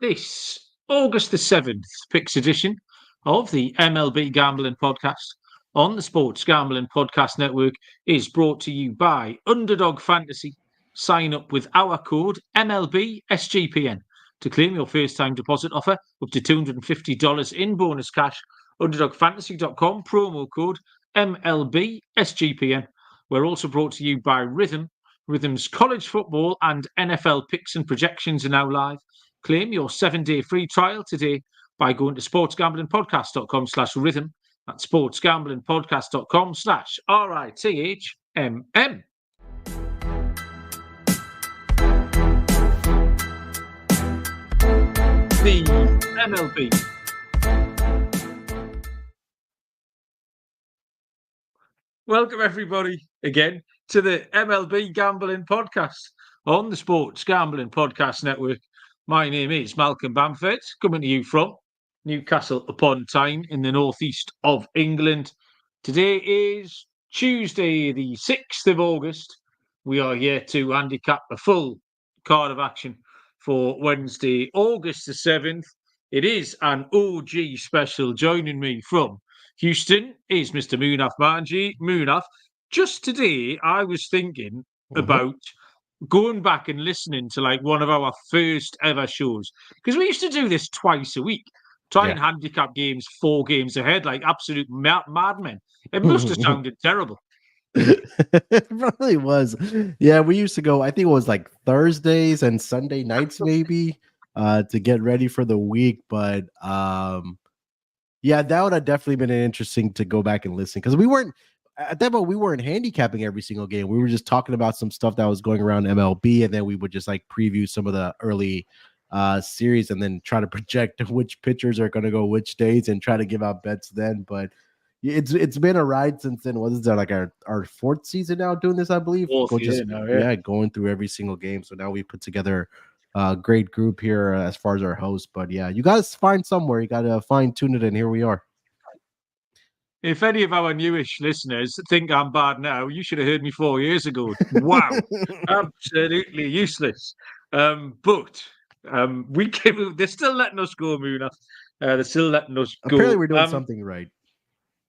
This August the 7th picks edition of the MLB Gambling Podcast on the Sports Gambling Podcast Network is brought to you by Underdog Fantasy. Sign up with our code MLB SGPN to claim your first time deposit offer up to $250 in bonus cash. UnderdogFantasy.com, promo code MLB SGPN. We're also brought to you by Rhythm. Rhythm's college football and NFL picks and projections are now live. Claim your 7-day free trial today by going to sportsgamblingpodcast.com/rhythm. That's sportsgamblingpodcast.com/RITHMM. The MLB. Welcome, everybody, again to the MLB Gambling Podcast on the Sports Gambling Podcast Network. My name is Malcolm Bamford, coming to you from Newcastle upon Tyne in the northeast of England. Today is Tuesday, the 6th of August. We are here to handicap a full card of action for Wednesday, August the 7th. It is an OG special. Joining me from Houston is Mr. Munaf Manji. Munaf, just today I was thinking about going back and listening to like one of our first ever shows, because we used to do this twice a week, try and handicap games 4 games ahead, like absolute madmen. It must have sounded terrible. It really was. Yeah, we used to go, I think it was like Thursdays and Sunday nights maybe, to get ready for the week. But yeah, that would have definitely been interesting to go back and listen, because we weren't at that point, we weren't handicapping every single game. We were just talking about some stuff that was going around MLB, and then we would just like preview some of the early series and then try to project which pitchers are going to go which days and try to give out bets then. But it's been a ride since then. What is that, like our 4th season now doing this, I believe? Going through every single game. So now we put together a great group here as far as our host. But yeah, you got to find somewhere. You got to fine tune it, and here we are. If any of our newish listeners think I'm bad now, you should have heard me 4 years ago. Wow, absolutely useless. But we came. They're still letting us go, Munaf. They're still letting us go. Apparently, we're doing something right.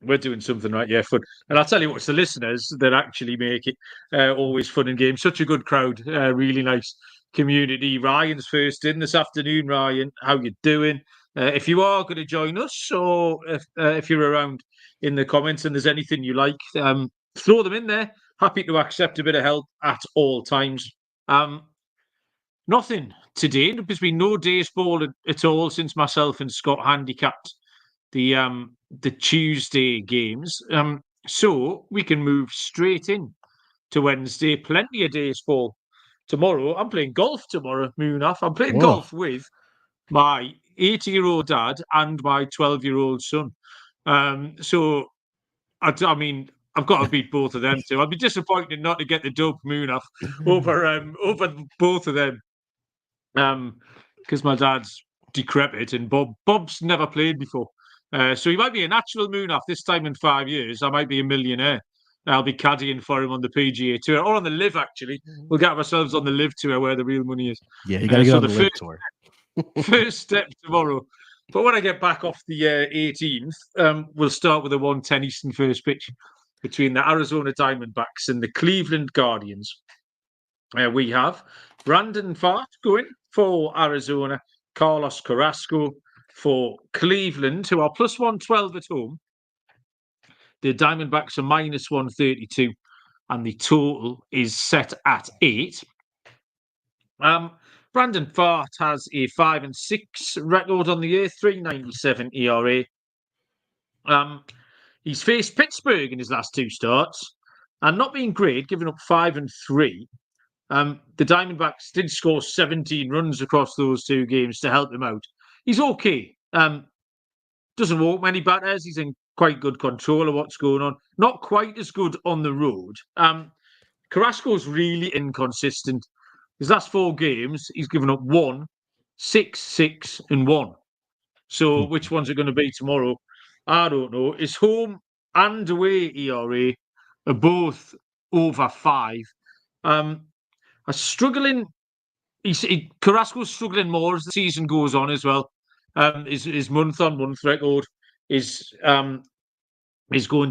We're doing something right, yeah, fun. And I'll tell you what, it's the listeners that actually make it always fun and games. Such a good crowd, really nice community. Ryan's first in this afternoon. Ryan, how you doing? If you are going to join us, or if you're around in the comments and there's anything you like, throw them in there. Happy to accept a bit of help at all times. Nothing today. There's been no day's ball at all since myself and Scott handicapped the Tuesday games. So we can move straight in to Wednesday. Plenty of days ball tomorrow. I'm playing golf tomorrow, Munaf. I'm playing golf with my 80-year-old dad and my 12-year-old son. So, I mean, I've got to beat both of them too. I'd be disappointed not to get the dub, Munaf, over both of them. Because my dad's decrepit and Bob's never played before. So he might be a natural Munaf this time in 5 years. I might be a millionaire. I'll be caddying for him on the PGA Tour, or on the Live, actually. We'll get ourselves on the Live Tour where the real money is. Yeah, you got to get on the Live Tour. First step tomorrow. But when I get back off the 18th, we'll start with a 1:10 Eastern first pitch between the Arizona Diamondbacks and the Cleveland Guardians. We have Brandon Pfaadt going for Arizona, Carlos Carrasco for Cleveland, who are plus 112 at home. The Diamondbacks are minus 132, and the total is set at 8. Brandon Pfaadt has a 5-6 record on the year, 3.97 ERA. He's faced Pittsburgh in his last 2 starts, and not being great, giving up 5 and 3. The Diamondbacks did score 17 runs across those 2 games to help him out. He's okay. Doesn't walk many batters. He's in quite good control of what's going on. Not quite as good on the road. Carrasco's really inconsistent. His last 4 games, he's given up 1, 6, 6, and 1. So which ones are going to be tomorrow? I don't know. His home and away ERA are both over 5. I'm struggling Carrasco's struggling more as the season goes on as well. His month-on-month record is going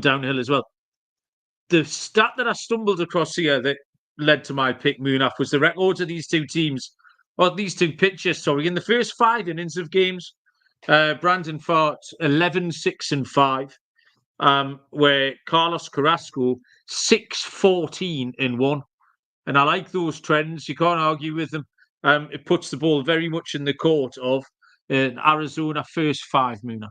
downhill as well. The stat that I stumbled across here that led to my pick, Munaf, was the records of these two teams, or these two pitchers, sorry, in the first 5 innings of games. Brandon Fart, 11-6-5, where Carlos Carrasco, 6-14-1. And I like those trends. You can't argue with them. It puts the ball very much in the court of Arizona first 5, Munaf.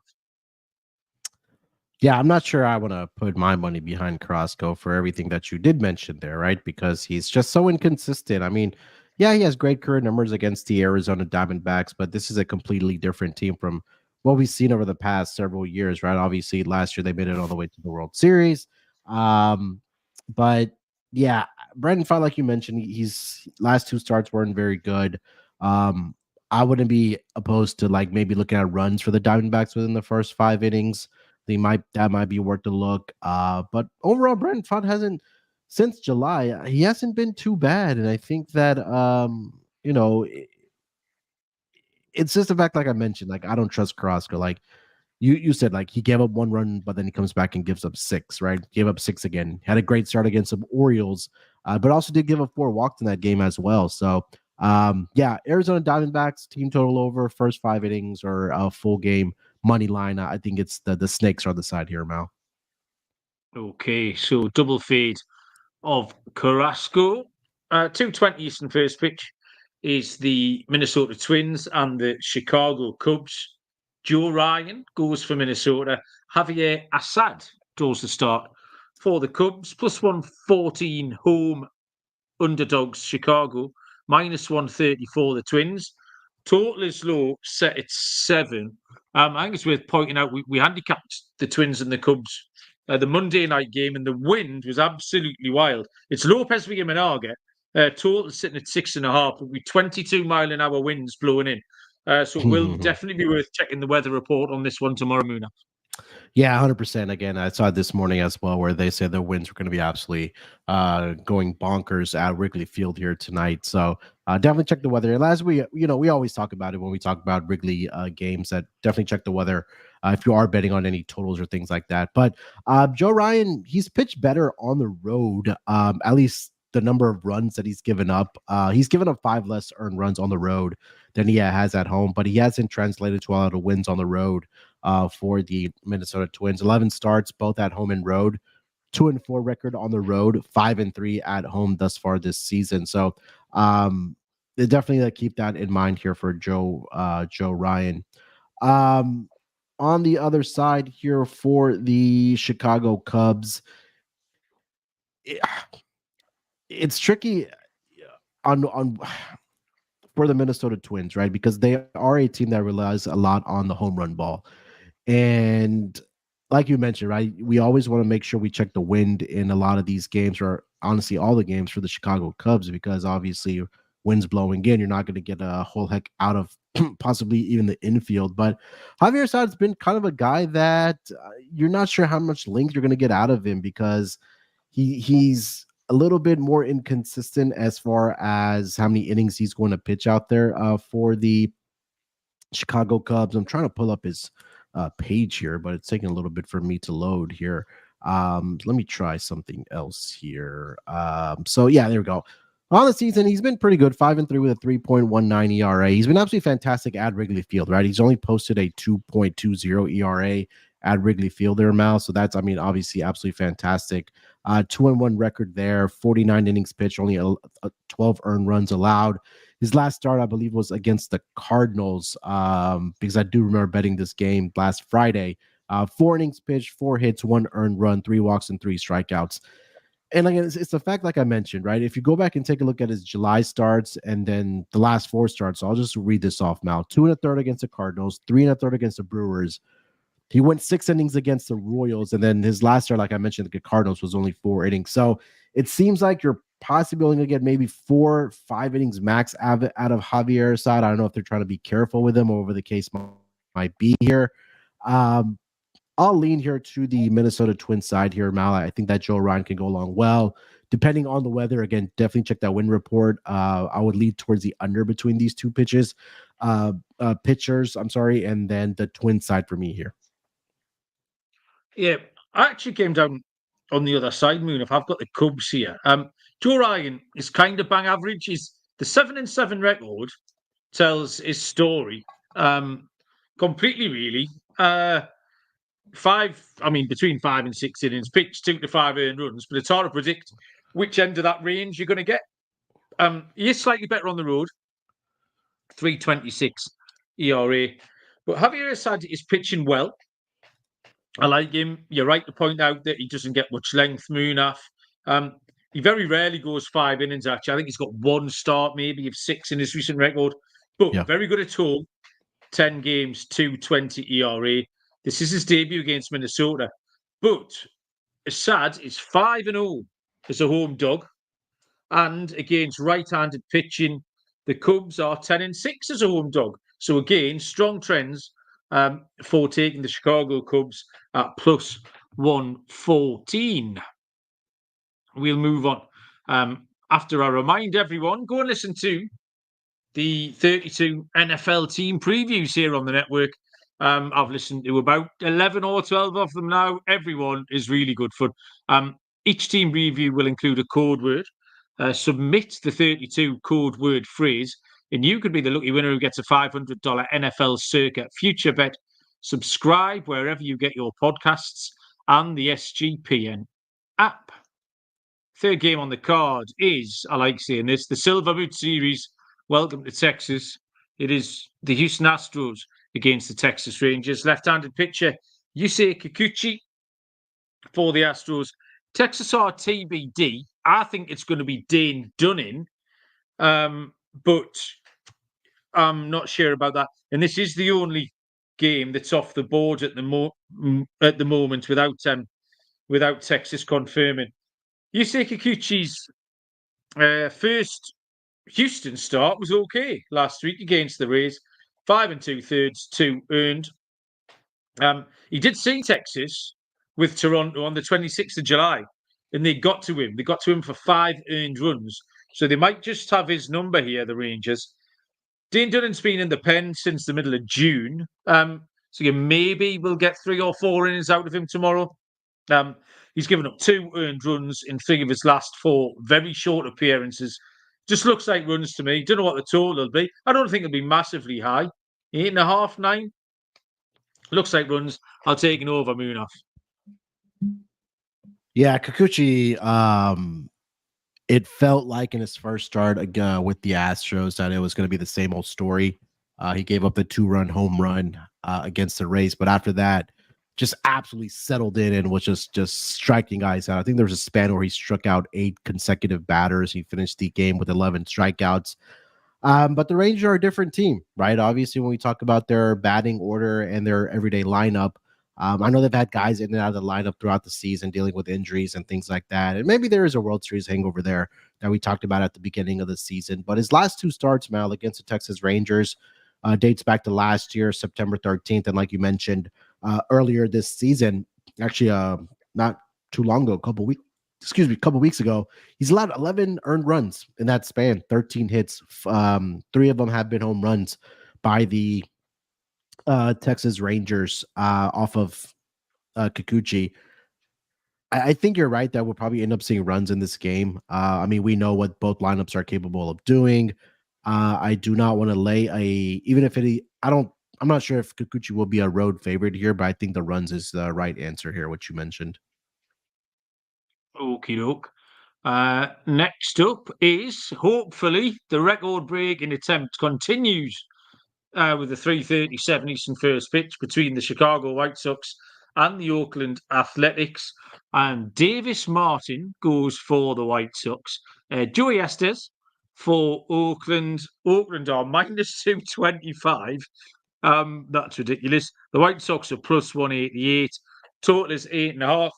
Yeah, I'm not sure I want to put my money behind Carrasco for everything that you did mention there, right? Because he's just so inconsistent. I mean, yeah, he has great career numbers against the Arizona Diamondbacks, but this is a completely different team from what we've seen over the past several years, right? Obviously, last year they made it all the way to the World Series. Um, but yeah, Brandon Pfaadt, like you mentioned, he's last 2 starts weren't very good. I wouldn't be opposed to like maybe looking at runs for the Diamondbacks within the first 5 innings. That might be worth a look. But overall, Brandon Pfaadt hasn't since July. He hasn't been too bad, and I think that it's just the fact, like I mentioned, like I don't trust Carrasco. Like you said, like he gave up 1 run, but then he comes back and gives up 6. Right, gave up 6 again. Had a great start against some Orioles, but also did give up 4 walks in that game as well. So yeah, Arizona Diamondbacks team total over first 5 innings or a full game money line. I think it's the snakes are on the side here, Mal. Okay, so double fade of Carrasco. 2:20 Eastern first pitch is the Minnesota Twins and the Chicago Cubs. Joe Ryan goes for Minnesota. Javier Assad draws the start for the Cubs. Plus 114 home underdogs Chicago. Minus 130 for the Twins. Total is low, set at 7. I think it's worth pointing out we handicapped the Twins and the Cubs the Monday night game, and the wind was absolutely wild. It's Lopez Villaminaga, total sitting at 6.5, but with 22-mile-an-hour winds blowing in. So it will definitely be worth checking the weather report on this one tomorrow, Muna. Yeah, 100%. Again, I saw it this morning as well, where they said the winds were going to be absolutely going bonkers at Wrigley Field here tonight. So definitely check the weather. And as we always talk about it when we talk about Wrigley games, that definitely check the weather if you are betting on any totals or things like that. But Joe Ryan, he's pitched better on the road, at least the number of runs that he's given up. He's given up 5 less earned runs on the road than he has at home, but he hasn't translated to a lot of wins on the road. For the Minnesota Twins, 11 starts, both at home and road, 2-4 record on the road, 5-3 at home thus far this season. So, they definitely keep that in mind here for Joe Ryan. On the other side here for the Chicago Cubs, it's tricky on for the Minnesota Twins, right? Because they are a team that relies a lot on the home run ball. And like you mentioned, right, we always want to make sure we check the wind in a lot of these games, or honestly, all the games for the Chicago Cubs, because obviously wind's blowing in. You're not going to get a whole heck out of possibly even the infield. But Javier Asad's been kind of a guy that you're not sure how much length you're going to get out of him, because he's a little bit more inconsistent as far as how many innings he's going to pitch out there for the Chicago Cubs. I'm trying to pull up his page here, but it's taking a little bit for me to load here. Let me try something else here. So yeah, there we go. On the season, he's been pretty good, 5-3 with a 3.19 ERA. He's been absolutely fantastic at Wrigley Field, right? He's only posted a 2.20 ERA at Wrigley Field there, Mal. So that's, I mean, obviously absolutely fantastic. 2-1 record there, 49 innings pitched, only 12 earned runs allowed. His last start, I believe, was against the Cardinals, because I do remember betting this game last Friday. 4 innings pitched, 4 hits, 1 earned run, 3 walks, and 3 strikeouts. And again, it's the fact, like I mentioned, right? If you go back and take a look at his July starts and then the last 4 starts, so I'll just read this off now. 2 1/3 against the Cardinals, 3 1/3 against the Brewers. He went 6 innings against the Royals, and then his last start, like I mentioned, the Cardinals was only 4 innings. So it seems like you're possibly going to get maybe 4-5 innings max out of Javier Assad. I don't know if they're trying to be careful with him, or whatever the case might be here. I'll lean here to the Minnesota Twins side here, Mal. I think that Joe Ryan can go along well. depending on the weather, again, definitely check that wind report. I would lead towards the under between these two pitchers. I'm sorry, and then the twin side for me here. Yeah, I actually came down on the other side, Moon. If I've got the Cubs here, Joe Ryan is kind of bang average. He's the 7-7 record tells his story completely, really. Between 5 and 6 innings, pitched 2 to 5 earned runs, but it's hard to predict which end of that range you're going to get. He is slightly better on the road, 3.26 ERA. But Javier Assad is pitching well. I like him. You're right to point out that he doesn't get much length, Munaf. He very rarely goes 5 innings, actually. I think he's got one start, maybe, of 6 in his recent record. But very good at home. 10 games, 2.20 ERA. This is his debut against Minnesota. But Assad is 5-0 as a home dog. And against right-handed pitching, the Cubs are 10-6 as a home dog. So again, strong trends for taking the Chicago Cubs at plus 114. We'll move on. After I remind everyone, go and listen to the 32 NFL team previews here on the network. I've listened to about 11 or 12 of them now. Everyone is really good fun. Each team review will include a code word. Submit the 32 code word phrase, and you could be the lucky winner who gets a $500 NFL Circa future bet. Subscribe wherever you get your podcasts and the SGPN app. Third game on the card is, I like saying this, the Silver Boot Series. Welcome to Texas. It is the Houston Astros against the Texas Rangers. Left-handed pitcher Yusei Kikuchi for the Astros. Texas are TBD. I think it's going to be Dane Dunning, but I'm not sure about that. And this is the only game that's off the board at the moment without Texas confirming. Yusei Kikuchi's first Houston start was okay last week against the Rays. 5 2/3, 2 earned. He did see Texas with Toronto on the 26th of July, and they got to him. They got to him for 5 earned runs. So they might just have his number here, the Rangers. Dane Dunning's been in the pen since the middle of June. So maybe we'll get 3 or 4 innings out of him tomorrow. He's given up 2 earned runs in 3 of his last 4 very short appearances. Just looks like runs to me. Don't know what the total will be. I don't think it'll be massively high. 8.5, 9. Looks like runs. I'll take an over, Munaf. Yeah, Kikuchi, it felt like in his first start with the Astros that it was going to be the same old story. He gave up the 2-run home run against the Rays, but after that, just absolutely settled in and was just striking guys out. I think there was a span where he struck out 8 consecutive batters. He finished the game with 11 strikeouts. But the Rangers are a different team, right? Obviously, when we talk about their batting order and their everyday lineup, I know they've had guys in and out of the lineup throughout the season dealing with injuries and things like that. And maybe there is a World Series hangover there that we talked about at the beginning of the season. But his last 2 starts, Mal, against the Texas Rangers, dates back to last year, September 13th. And like you mentioned earlier this season, actually not too long ago, a couple weeks ago, he's allowed 11 earned runs in that span, 13 hits. 3 of them have been home runs by the Texas Rangers off of Kikuchi. I think you're right that we'll probably end up seeing runs in this game. I mean, we know what both lineups are capable of doing. I do not want to lay I'm not sure if Kikuchi will be a road favorite here, but I think the runs is the right answer here, what you mentioned. Okie doke. Next up is, hopefully, the record-breaking attempt continues with the 3:37 Eastern first pitch between the Chicago White Sox and the Oakland Athletics. And Davis Martin goes for the White Sox. Joey Estes for Oakland. Oakland are minus 225. That's ridiculous. The White Sox are plus 188. Total is 8.5.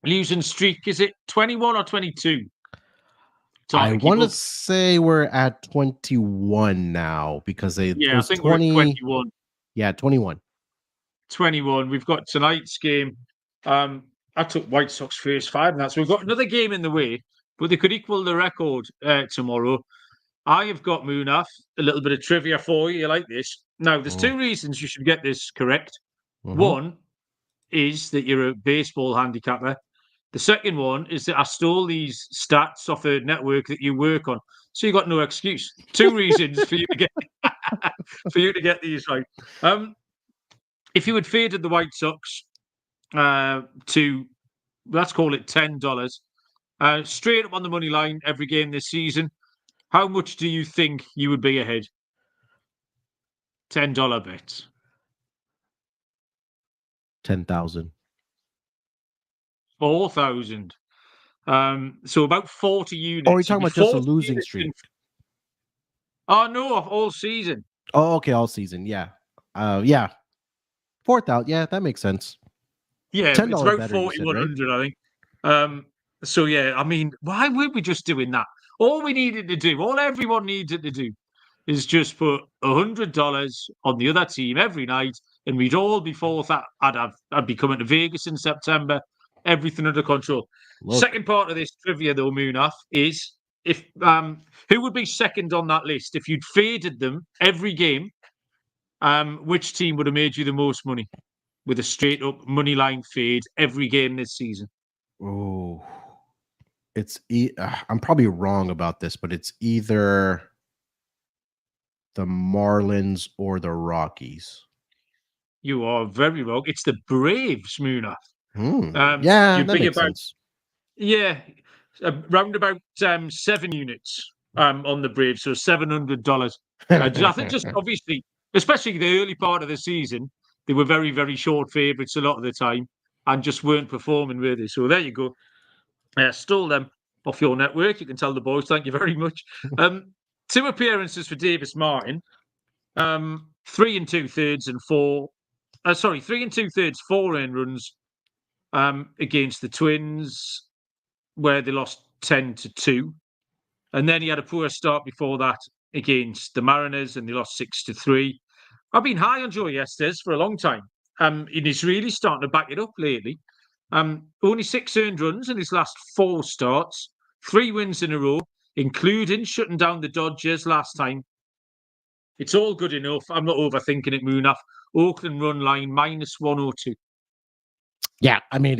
Losing streak, is it 21 or 22? I want to say we're at 21 now because I think we're at 21. Yeah, 21. 21. We've got tonight's game. I took White Sox first 5, and that's we've got another game in the way, but they could equal the record tomorrow. I have got Munaf, a little bit of trivia for you. You like this? Now, there's 2 reasons you should get this correct. One is that you're a baseball handicapper. The second one is that I stole these stats off a network that you work on, so you got no excuse. 2 reasons for you to get these right. If you had faded the White Sox to, let's call it $10, straight up on the money line every game this season, how much do you think you would be ahead? $10 bets. 10,000. 4,000. So about 40 units. Oh, you're talking about just a losing streak? Oh no, all season. Oh, okay, all season. Yeah, yeah. 4,000. Yeah, that makes sense. Yeah, it's about 4,100, right? I think. So yeah, I mean, why weren't we just doing that? All we needed to do, all everyone needed to do, is just put $100 on the other team every night, and we'd all be forth. I'd be coming to Vegas in September. Everything under control. Second part of this trivia, though, Munaf, is if who would be second on that list if you'd faded them every game? Which team would have made you the most money with a straight up money line fade every game this season? Oh, I'm probably wrong about this, but it's either the Marlins or the Rockies. You are very wrong. It's the Braves, Munaf. Yeah, that makes sense. Yeah, around about 7 units on the Braves, so $700. I think just obviously, especially the early part of the season, they were very, very short favourites a lot of the time and just weren't performing, were they? So there you go. Stole them off your network. You can tell the boys, thank you very much. 2 appearances for Davis Martin. 3 2/3 and 4. 3 2/3, 4 earned runs against the Twins, where they lost 10-2. And then he had a poor start before that against the Mariners, and they lost 6-3. I've been high on Joey Estes for a long time. And he's really starting to back it up lately. Only 6 earned runs in his last 4 starts, 3 wins in a row, including shutting down the Dodgers last time. It's all good enough. I'm not overthinking it, Munaf. Oakland run line -102. Yeah, I mean,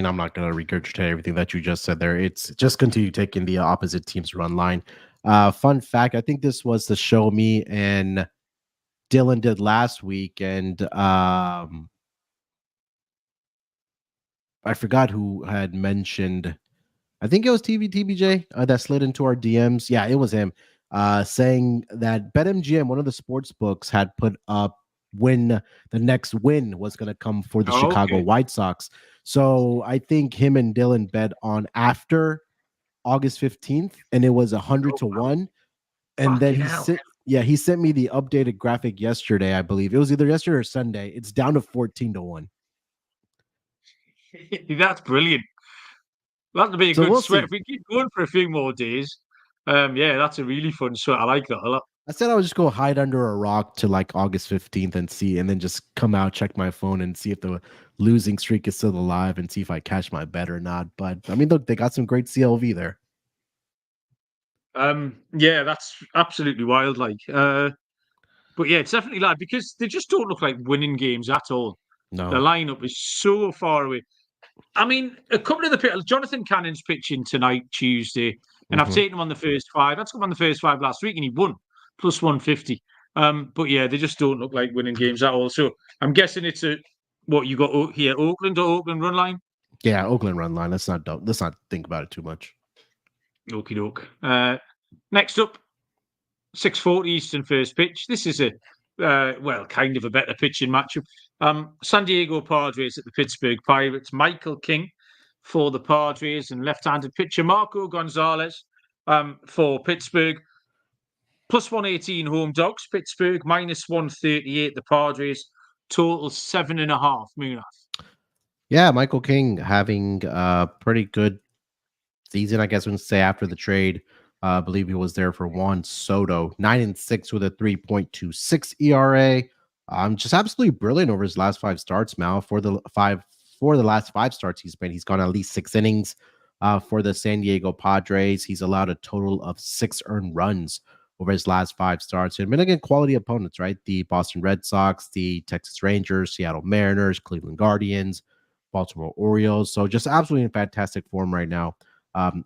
I'm not going to regurgitate everything that you just said there. It's just continue taking the opposite team's run line. Fun fact, I think this was the show me and Dylan did last week, and I forgot who had mentioned, I think it was TBJ that slid into our DMs. Yeah, it was him, saying that BetMGM, one of the sports books, had put up when the next win was going to come for the Chicago White Sox. So I think him and Dylan bet on after August 15th, and it was 100-1. And then he sent me the updated graphic yesterday, I believe. It was either yesterday or Sunday. It's down to 14-1. That's brilliant. That'll be a good sweat. If we keep going for a few more days, yeah, that's a really fun sweat. I like that a lot. I said I would just go hide under a rock to like August 15th and see, and then just come out, check my phone, and see if the losing streak is still alive and see if I catch my bet or not. But I mean, look, they got some great CLV there. Yeah, that's absolutely wild. Like, but yeah, it's definitely like, because they just don't look like winning games at all. No, the lineup is so far away. I mean, a couple of the pitchers, Jonathan Cannon's pitching tonight, Tuesday, and I've taken him on the first 5. I took him on the first 5 last week, and he won +150. But yeah, they just don't look like winning games at all. So I'm guessing it's what you got here, Oakland or Oakland run line? Yeah, Oakland run line. Let's not think about it too much. Okie doke. Next up, 6:40 Eastern first pitch. This is kind of a better pitching matchup. San Diego Padres at the Pittsburgh Pirates. Michael King for the Padres and left-handed pitcher Marco Gonzalez for Pittsburgh. +118 home dogs. Pittsburgh -138 the Padres. Total 7.5. Munaf. Yeah, Michael King having a pretty good season, I guess we can say, after the trade. I believe he was there for Juan Soto. 9-6 with a 3.26 ERA. Just absolutely brilliant over his last 5 starts, Mal. For for the last 5 starts he's gone at least 6 innings for the San Diego Padres. He's allowed a total of 6 earned runs over his last 5 starts. And been against quality opponents, right? The Boston Red Sox, the Texas Rangers, Seattle Mariners, Cleveland Guardians, Baltimore Orioles. So just absolutely in fantastic form right now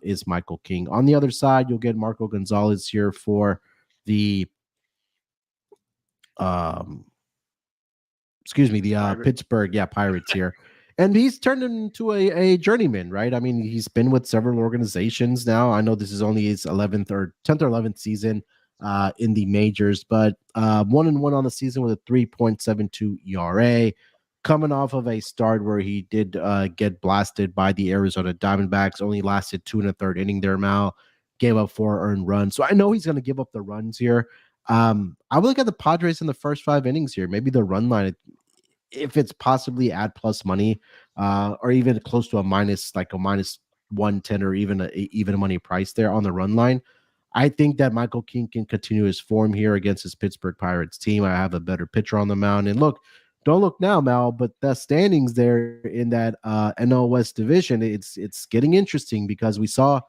is Michael King. On the other side, you'll get Marco Gonzalez here for the Pittsburgh Pirates here. And he's turned into a journeyman, right? I mean, he's been with several organizations now. I know this is only his 10th or 11th season in the majors, but 1-1 on the season with a 3.72 ERA, coming off of a start where he did get blasted by the Arizona Diamondbacks. Only lasted 2 1/3 inning there, Mal. Gave up 4 earned runs. So I know he's going to give up the runs here. I would look at the Padres in the first 5 innings here. Maybe the run line, if it's possibly at plus money, or even close to a minus 110 or even a money price there on the run line. I think that Michael King can continue his form here against his Pittsburgh Pirates team. I have a better pitcher on the mound. And look, don't look now, Mal, but the standings there in that NL West division, it's getting interesting because we saw,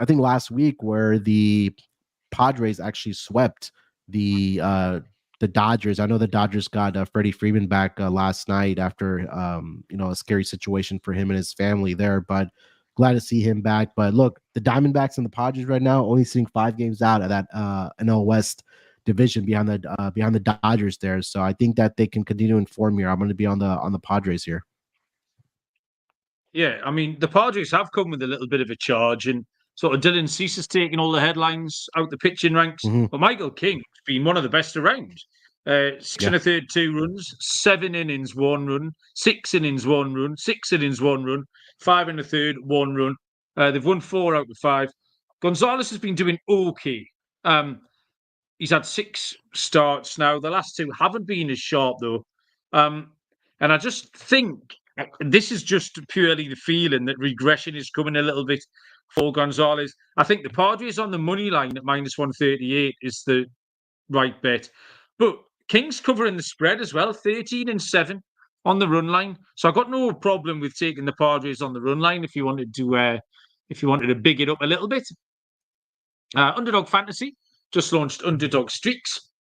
I think last week, where the Padres actually swept the Dodgers. I know the Dodgers got Freddie Freeman back last night after a scary situation for him and his family there, but glad to see him back. But look, the Diamondbacks and the Padres right now only sitting 5 games out of that NL West division behind the Dodgers there. So I think that they can continue in form here. I'm going to be on the Padres here. Yeah, I mean, the Padres have come with a little bit of a charge, and sort of Dylan Cease has taken all the headlines out the pitching ranks. Mm-hmm. But Michael King's been one of the best around. 6 1/3, 2 runs, 7 innings, 1 run, 6 innings, 1 run, 6 innings, 1 run, 5 1/3, 1 run. They've won 4 out of 5. Gonzalez has been doing okay. He's had 6 starts now. The last 2 haven't been as sharp, though. And I just think this is just purely the feeling that regression is coming a little bit for Gonzalez. I think the Padres on the money line at -138 is the right bet. But King's covering the spread as well, 13-7 on the run line. So I've got no problem with taking the Padres on the run line if you wanted to big it up a little bit. Underdog Fantasy just launched Underdog Streaks.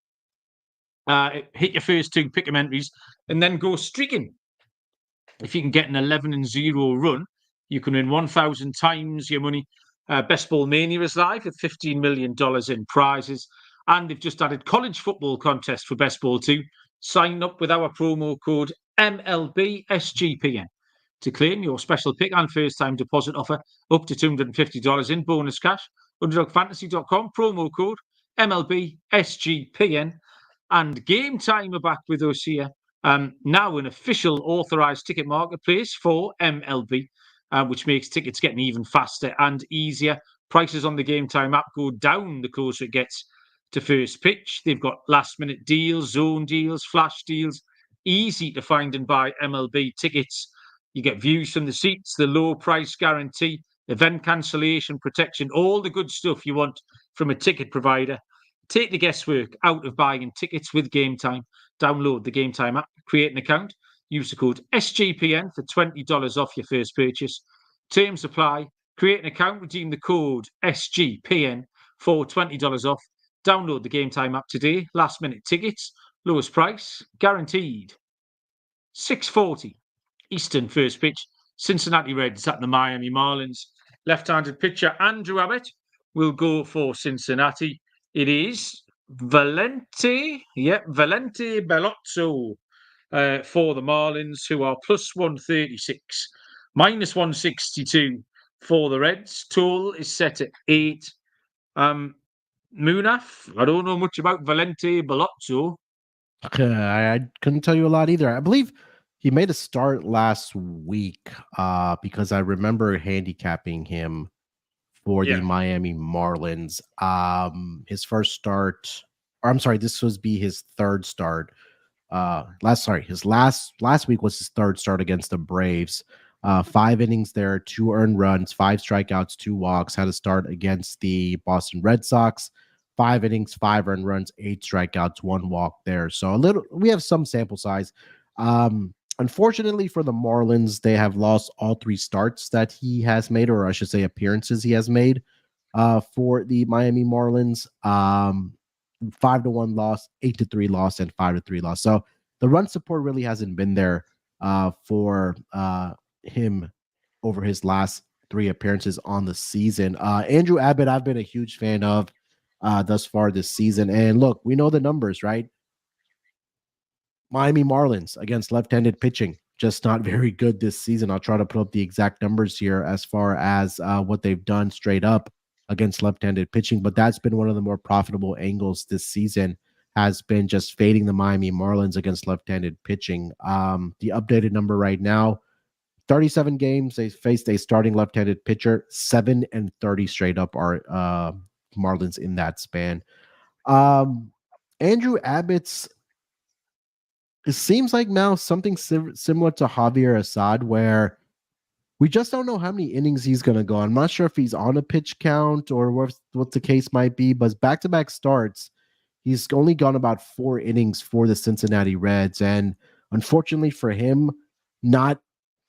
Hit your first 2 pick 'em entries and then go streaking. If you can get an 11-0 run, you can win 1,000 times your money. Best Ball Mania is live with $15 million in prizes. And they've just added college football contest for Best Ball 2. Sign up with our promo code MLB SGPN to claim your special pick and first-time deposit offer up to $250 in bonus cash. UnderdogFantasy.com, promo code MLB SGPN. And Game Time are back with us here. Now an official authorised ticket marketplace for MLB, which makes tickets getting even faster and easier. Prices on the Game Time app go down the closer it gets to first pitch. They've got last-minute deals, zone deals, flash deals. Easy to find and buy MLB tickets. You get views from the seats, the low price guarantee, event cancellation protection, all the good stuff you want from a ticket provider. Take the guesswork out of buying tickets with Game Time. Download the Game Time app, create an account, use the code SGPN for $20 off your first purchase. Terms apply. Create an account, redeem the code SGPN for $20 off. Download the Game Time app today. Last minute tickets, lowest price, guaranteed. 6:40 Eastern first pitch. Cincinnati Reds at the Miami Marlins. Left-handed pitcher Andrew Abbott will go for Cincinnati. It is Valente Bellozzo for the Marlins, who are plus 136, -162 for the Reds. Total is set at 8. Munaf, I don't know much about Valente Bellozzo. I couldn't tell you a lot either. I believe he made a start last week because I remember handicapping him for the Miami Marlins. His first start, or I'm sorry, this was be his third start. His last week was his third start against the Braves. 5 innings there, 2 earned runs, 5 strikeouts, 2 walks. Had a start against the Boston Red Sox. 5 innings, 5 earned runs, 8 strikeouts, 1 walk there. So we have some sample size. Unfortunately for the Marlins, they have lost all 3 starts that he has made, or I should say appearances he has made for the Miami Marlins. 5-1 loss, 8-3 loss, and 5-3 loss. So the run support really hasn't been there for him over his last 3 appearances on the season. Andrew Abbott, I've been a huge fan of thus far this season. And look, we know the numbers, right? Miami Marlins against left-handed pitching, just not very good this season. I'll try to put up the exact numbers here as far as what they've done straight up against left-handed pitching, but that's been one of the more profitable angles this season, has been just fading the Miami Marlins against left-handed pitching. The updated number right now, 37 games, they faced a starting left-handed pitcher, 7-30 straight up are Marlins in that span. Andrew Abbott's, it seems like now something similar to Javier Assad, where we just don't know how many innings he's going to go. I'm not sure if he's on a pitch count or what the case might be, but back-to-back starts, he's only gone about 4 innings for the Cincinnati Reds. And unfortunately for him, not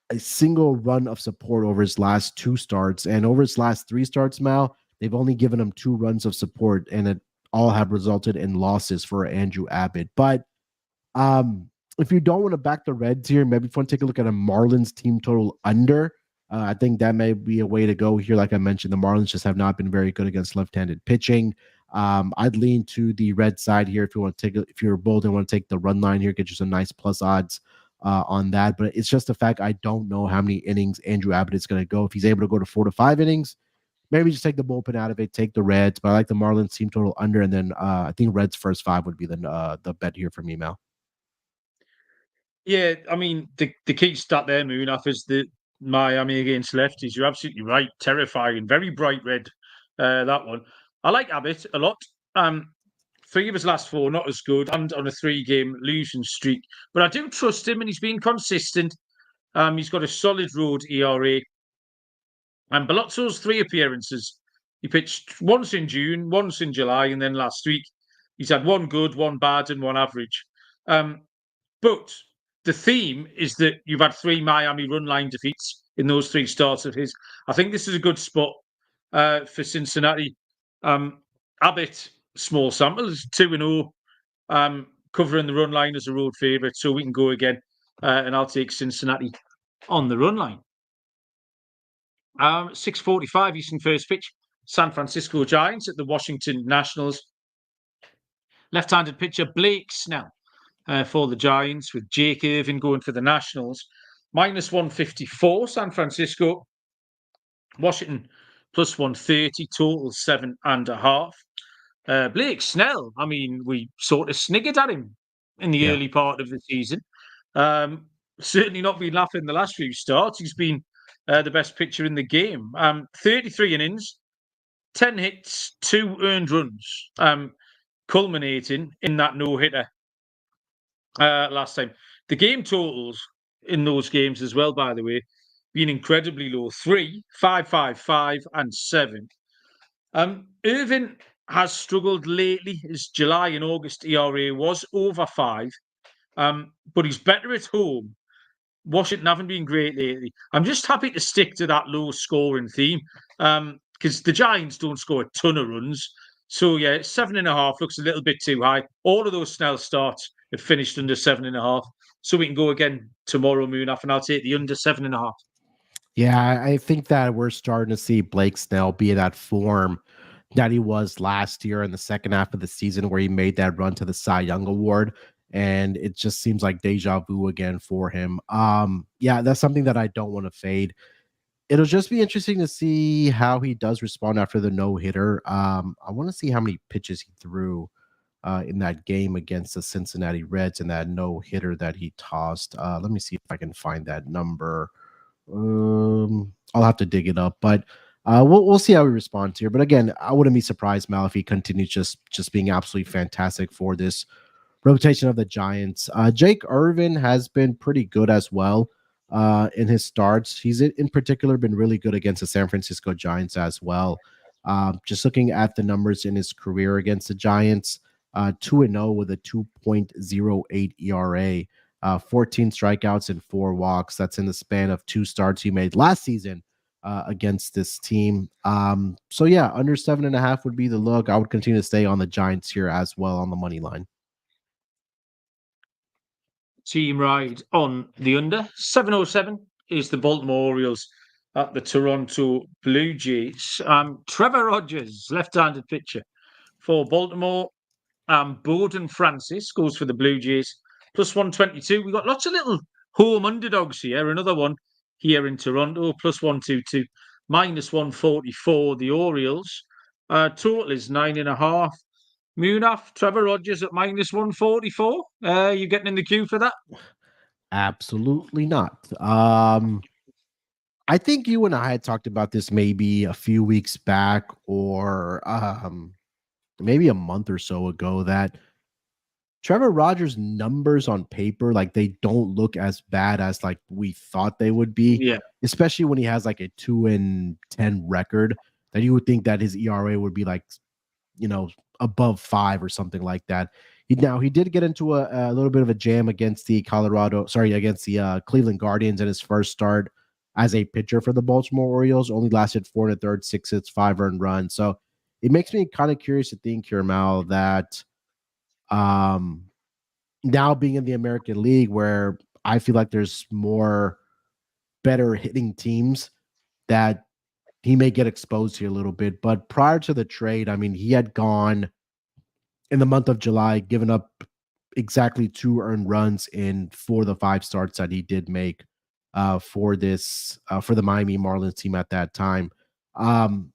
a single run of support over his last 2 starts. And over his last 3 starts, Mal, they've only given him 2 runs of support, and it all have resulted in losses for Andrew Abbott. But if you don't want to back the Reds here, maybe if you want to take a look at a Marlins team total under, I think that may be a way to go here. Like I mentioned, the Marlins just have not been very good against left-handed pitching. I'd lean to the red side here if you want to take, if you're bold and want to take the run line here, get you some nice plus odds on that. But it's just the fact I don't know how many innings Andrew Abbott is going to go. If he's able to go to 4 to 5 innings, maybe just take the bullpen out of it, take the Reds. But I like the Marlins team total under, and then I think Reds first 5 would be the bet here for me, Mel. Yeah, I mean, the key stat there, Munaf, is the Miami against lefties. You're absolutely right. Terrifying. Very bright red, that one. I like Abbott a lot. 3 of his last 4, not as good, and on a 3-game losing streak. But I do trust him, and he's been consistent. He's got a solid road ERA. And Balotto's 3 appearances, he pitched once in June, once in July, and then last week. He's had 1 good, 1 bad, and 1 average. But the theme is that you've had 3 Miami run line defeats in those 3 starts of his. I think this is a good spot for Cincinnati. Abbott, small sample, is 2-0, covering the run line as a road favourite, so we can go again, and I'll take Cincinnati on the run line. 6:45 Eastern first pitch. San Francisco Giants at the Washington Nationals. Left-handed pitcher Blake Snell for the Giants, with Jake Irvin going for the Nationals. -154 San Francisco. Washington +130, total 7.5. Blake Snell, I mean, we sort of sniggered at him in the early part of the season. Certainly not been laughing the last few starts. He's been the best pitcher in the game. 33 innings, 10 hits, 2 earned runs, culminating in that no-hitter last time. The game totals in those games as well, by the way, being incredibly low. 3, 5, 5, 5, and 7. Irvin has struggled lately. His July and August ERA was over 5, but he's better at home. Washington haven't been great lately. I'm just happy to stick to that low scoring theme because the Giants don't score a ton of runs. So, yeah, 7.5 looks a little bit too high. All of those Snell starts have finished under 7.5. So we can go again tomorrow, Munaf, and I'll take the under 7.5. Yeah, I think that we're starting to see Blake Snell be in that form that he was last year in the second half of the season, where he made that run to the Cy Young Award. And it just seems like deja vu again for him. Yeah, that's something that I don't want to fade. It'll just be interesting to see how he does respond after the no-hitter. I want to see how many pitches he threw in that game against the Cincinnati Reds and that no-hitter that he tossed. Let me see if I can find that number. I'll have to dig it up, but we'll see how he responds here. But again, I wouldn't be surprised, Mal, if he continues just being absolutely fantastic for this rotation of the Giants. Jake Irvin has been pretty good as well in his starts. He's in particular been really good against the San Francisco Giants as well. Just looking at the numbers in his career against the Giants, 2-0 with a 2.08 ERA. 14 strikeouts and 4 walks. That's in the span of 2 starts he made last season against this team. So yeah, under 7.5 would be the look. I would continue to stay on the Giants here as well on the money line. Team ride on the under. 707 is the Baltimore Orioles at the Toronto Blue Jays. Trevor Rogers, left-handed pitcher for Baltimore. Bowden Francis goes for the Blue Jays, plus 122. We've got lots of little home underdogs here. Another one here in Toronto, plus 122, minus 144, the Orioles. Total is 9.5. Munaf, Trevor Rogers at minus 144. You getting in the queue for that? Absolutely not. I think you and I had talked about this maybe a few weeks back or maybe a month or so ago that Trevor Rogers' numbers on paper, like they don't look as bad as like we thought they would be. Yeah. Especially when he has like a 2-10 record, that you would think that his ERA would be like, above 5 or something like that. He did get into a little bit of a jam against the Cleveland Guardians in his first start as a pitcher for the Baltimore Orioles. Only lasted 4 1/3, 6 hits, 5 earned runs. So it makes me kind of curious to think here, Mal, that now being in the American League, where I feel like there's more better hitting teams, that he may get exposed here a little bit. But prior to the trade, I mean, he had gone in the month of July, given up exactly 2 earned runs in 4 of the 5 starts that he did make for the Miami Marlins team at that time. I'm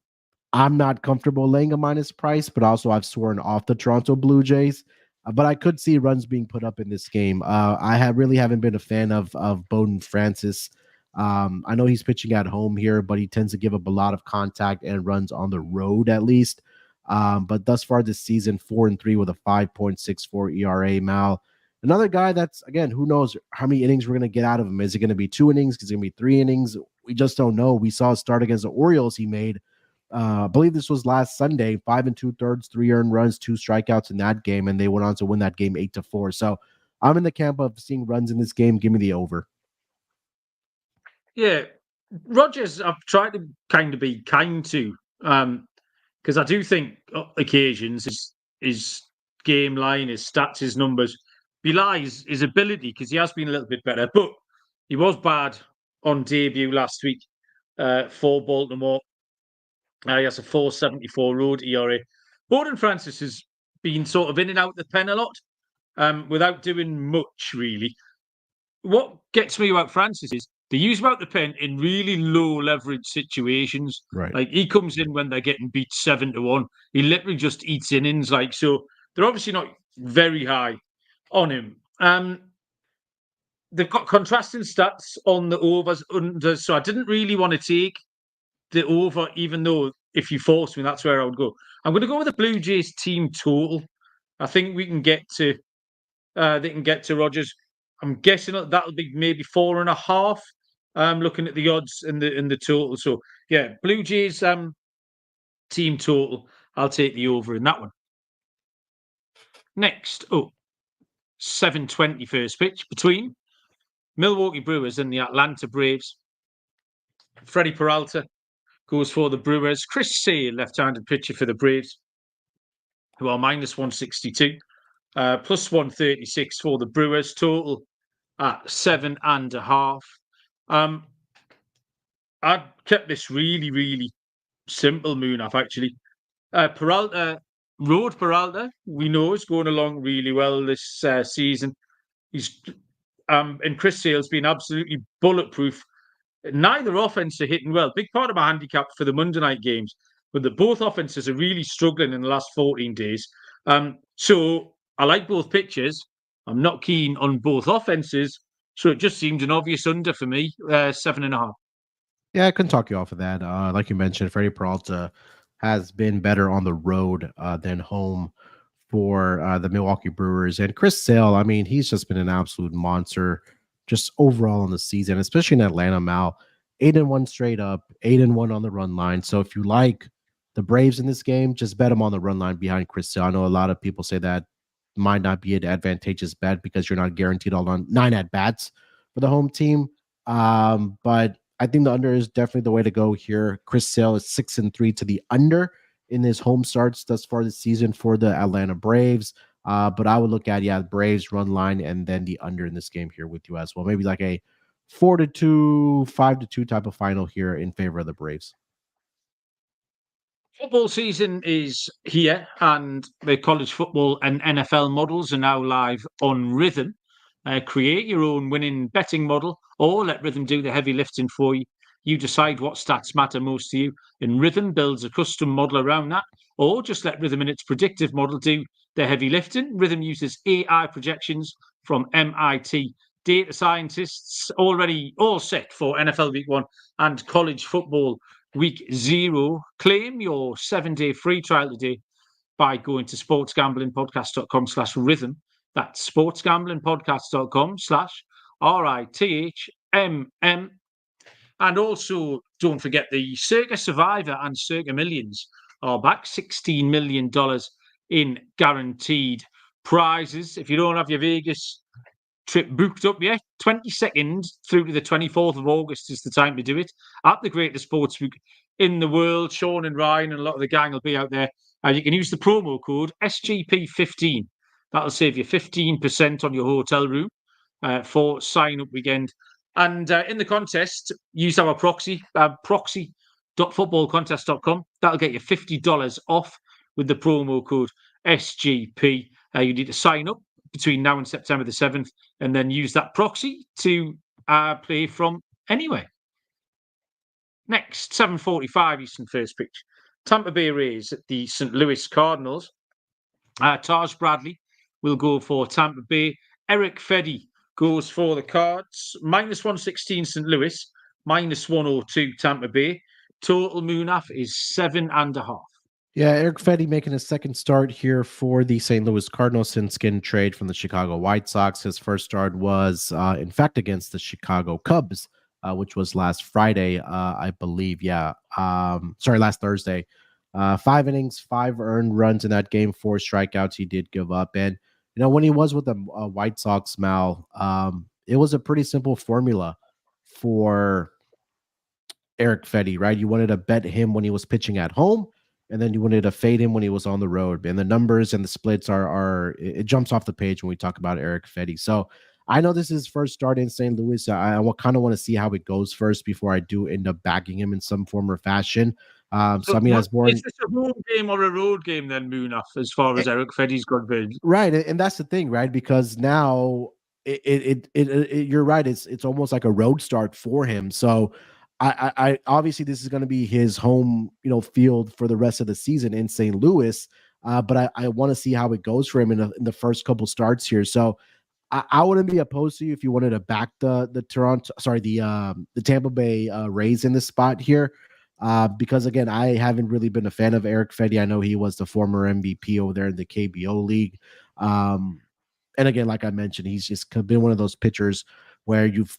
not comfortable laying a minus price, but also I've sworn off the Toronto Blue Jays. But I could see runs being put up in this game. I really haven't been a fan of Bowden Francis. I know he's pitching at home here, but he tends to give up a lot of contact and runs on the road at least. But thus far this season, 4-3 with a 5.64 ERA. Mal, another guy that's, again, who knows how many innings we're going to get out of him. Is it going to be 2 innings? Is it going to be 3 innings? We just don't know. We saw a start against the Orioles he made. I believe this was last Sunday, 5 2/3, 3 earned runs, 2 strikeouts in that game, and they went on to win that game 8-4. So I'm in the camp of seeing runs in this game. Give me the over. Yeah, Rogers, I've tried to kind of be kind to, because I do think occasions his game line, his stats, his numbers belies his ability, because he has been a little bit better, but he was bad on debut last week for Baltimore. He has a 4.74 road ERA. Bowden Francis has been sort of in and out the pen a lot without doing much, really. What gets me about Francis is they use him out the pen in really low leverage situations. Right. Like he comes in when they're getting beat 7-1. He literally just eats innings. So they're obviously not very high on him. They've got contrasting stats on the overs, unders. So I didn't really want to take the over, even though if you force me, that's where I would go. I'm going to go with the Blue Jays team total. I think we can get to they can get to Rogers. I'm guessing that'll be maybe 4.5. Looking at the odds and the total. So yeah, Blue Jays team total. I'll take the over in that one. Next up, 7:20 first pitch between Milwaukee Brewers and the Atlanta Braves. Freddie Peralta goes for the Brewers. Chris Sale, left-handed pitcher for the Braves, who are minus 162. Plus 136 for the Brewers. Total at 7.5. I kept this really, really simple, Munaf, actually. Peralta, we know is going along really well this season. He's and Chris Sale's been absolutely bulletproof. Neither offense are hitting well. Big part of my handicap for the Monday night games, but both offenses are really struggling in the last 14 days. So I like both pitchers. I'm not keen on both offenses. So it just seemed an obvious under for me, 7.5. Yeah, I couldn't talk you off of that. Like you mentioned, Freddie Peralta has been better on the road than home for the Milwaukee Brewers. And Chris Sale, I mean, he's just been an absolute monster just overall in the season, especially in Atlanta. Mal, 8-1 straight up, 8-1 on the run line. So if you like the Braves in this game, just bet them on the run line behind Chris Sale. I know a lot of people say that might not be an advantageous bet because you're not guaranteed all on 9 at bats for the home team. But I think the under is definitely the way to go here. Chris Sale is 6-3 to the under in his home starts thus far this season for the Atlanta Braves. But I would look at, the Braves run line and then the under in this game here with you as well. Maybe like a 4-2, 5-2 type of final here in favor of the Braves. Football season is here, and the college football and NFL models are now live on Rhythm. Create your own winning betting model, or let Rhythm do the heavy lifting for you. You decide what stats matter most to you, and Rhythm builds a custom model around that, or just let Rhythm and its predictive model do the heavy lifting. Rhythm uses AI projections from MIT data scientists, already all set for NFL Week 1 and college football Week 0. Claim your 7-day free trial today by going to sportsgamblingpodcast.com/rhythm. That's sportsgamblingpodcast.com/RITHMM. And also, don't forget the Circa Survivor and Circa Millions are back. $16 million in guaranteed prizes. If you don't have your Vegas trip booked up yet, 22nd through to the 24th of August is the time to do it at the greatest sportsbook in the world. Sean and Ryan and a lot of the gang will be out there. You can use the promo code SGP15. That'll save you 15% on your hotel room for sign-up weekend. And in the contest, use our proxy, proxy.footballcontest.com. That'll get you $50 off with the promo code SGP. You need to sign up between now and September the 7th, and then use that proxy to play from anywhere. Next, 7:45 Eastern first pitch. Tampa Bay Rays at the St. Louis Cardinals. Taj Bradley will go for Tampa Bay. Eric Fedde goes for the Cards. -116 St. Louis, -102 Tampa Bay. Total Munaf is 7.5. Yeah, Eric Fedde making a second start here for the St. Louis Cardinals since getting trade from the Chicago White Sox. His first start was, in fact, against the Chicago Cubs, which was last Friday, I believe. Last Thursday. 5 innings, 5 earned runs in that game, 4 strikeouts he did give up. And, when he was with the White Sox, Mal, it was a pretty simple formula for Eric Fedde, right? You wanted to bet him when he was pitching at home, and then you wanted to fade him when he was on the road. And the numbers and the splits it jumps off the page when we talk about Eric Fedde. So I know this is his first start in St. Louis. I kind of want to see how it goes first before I do end up backing him in some form or fashion. As born, is this a home game or a road game then, Munaf, as far as Eric Fedde's concerned? Right, and that's the thing, right? Because now you're right. It's almost like a road start for him. So I obviously this is going to be his home, field for the rest of the season in St. Louis. But I want to see how it goes for him in the first couple starts here. So I wouldn't be opposed to you if you wanted to back the Tampa Bay Rays in this spot here. Because again, I haven't really been a fan of Eric Fedde. I know he was the former MVP over there in the KBO league. And again, like I mentioned, he's just been one of those pitchers where you've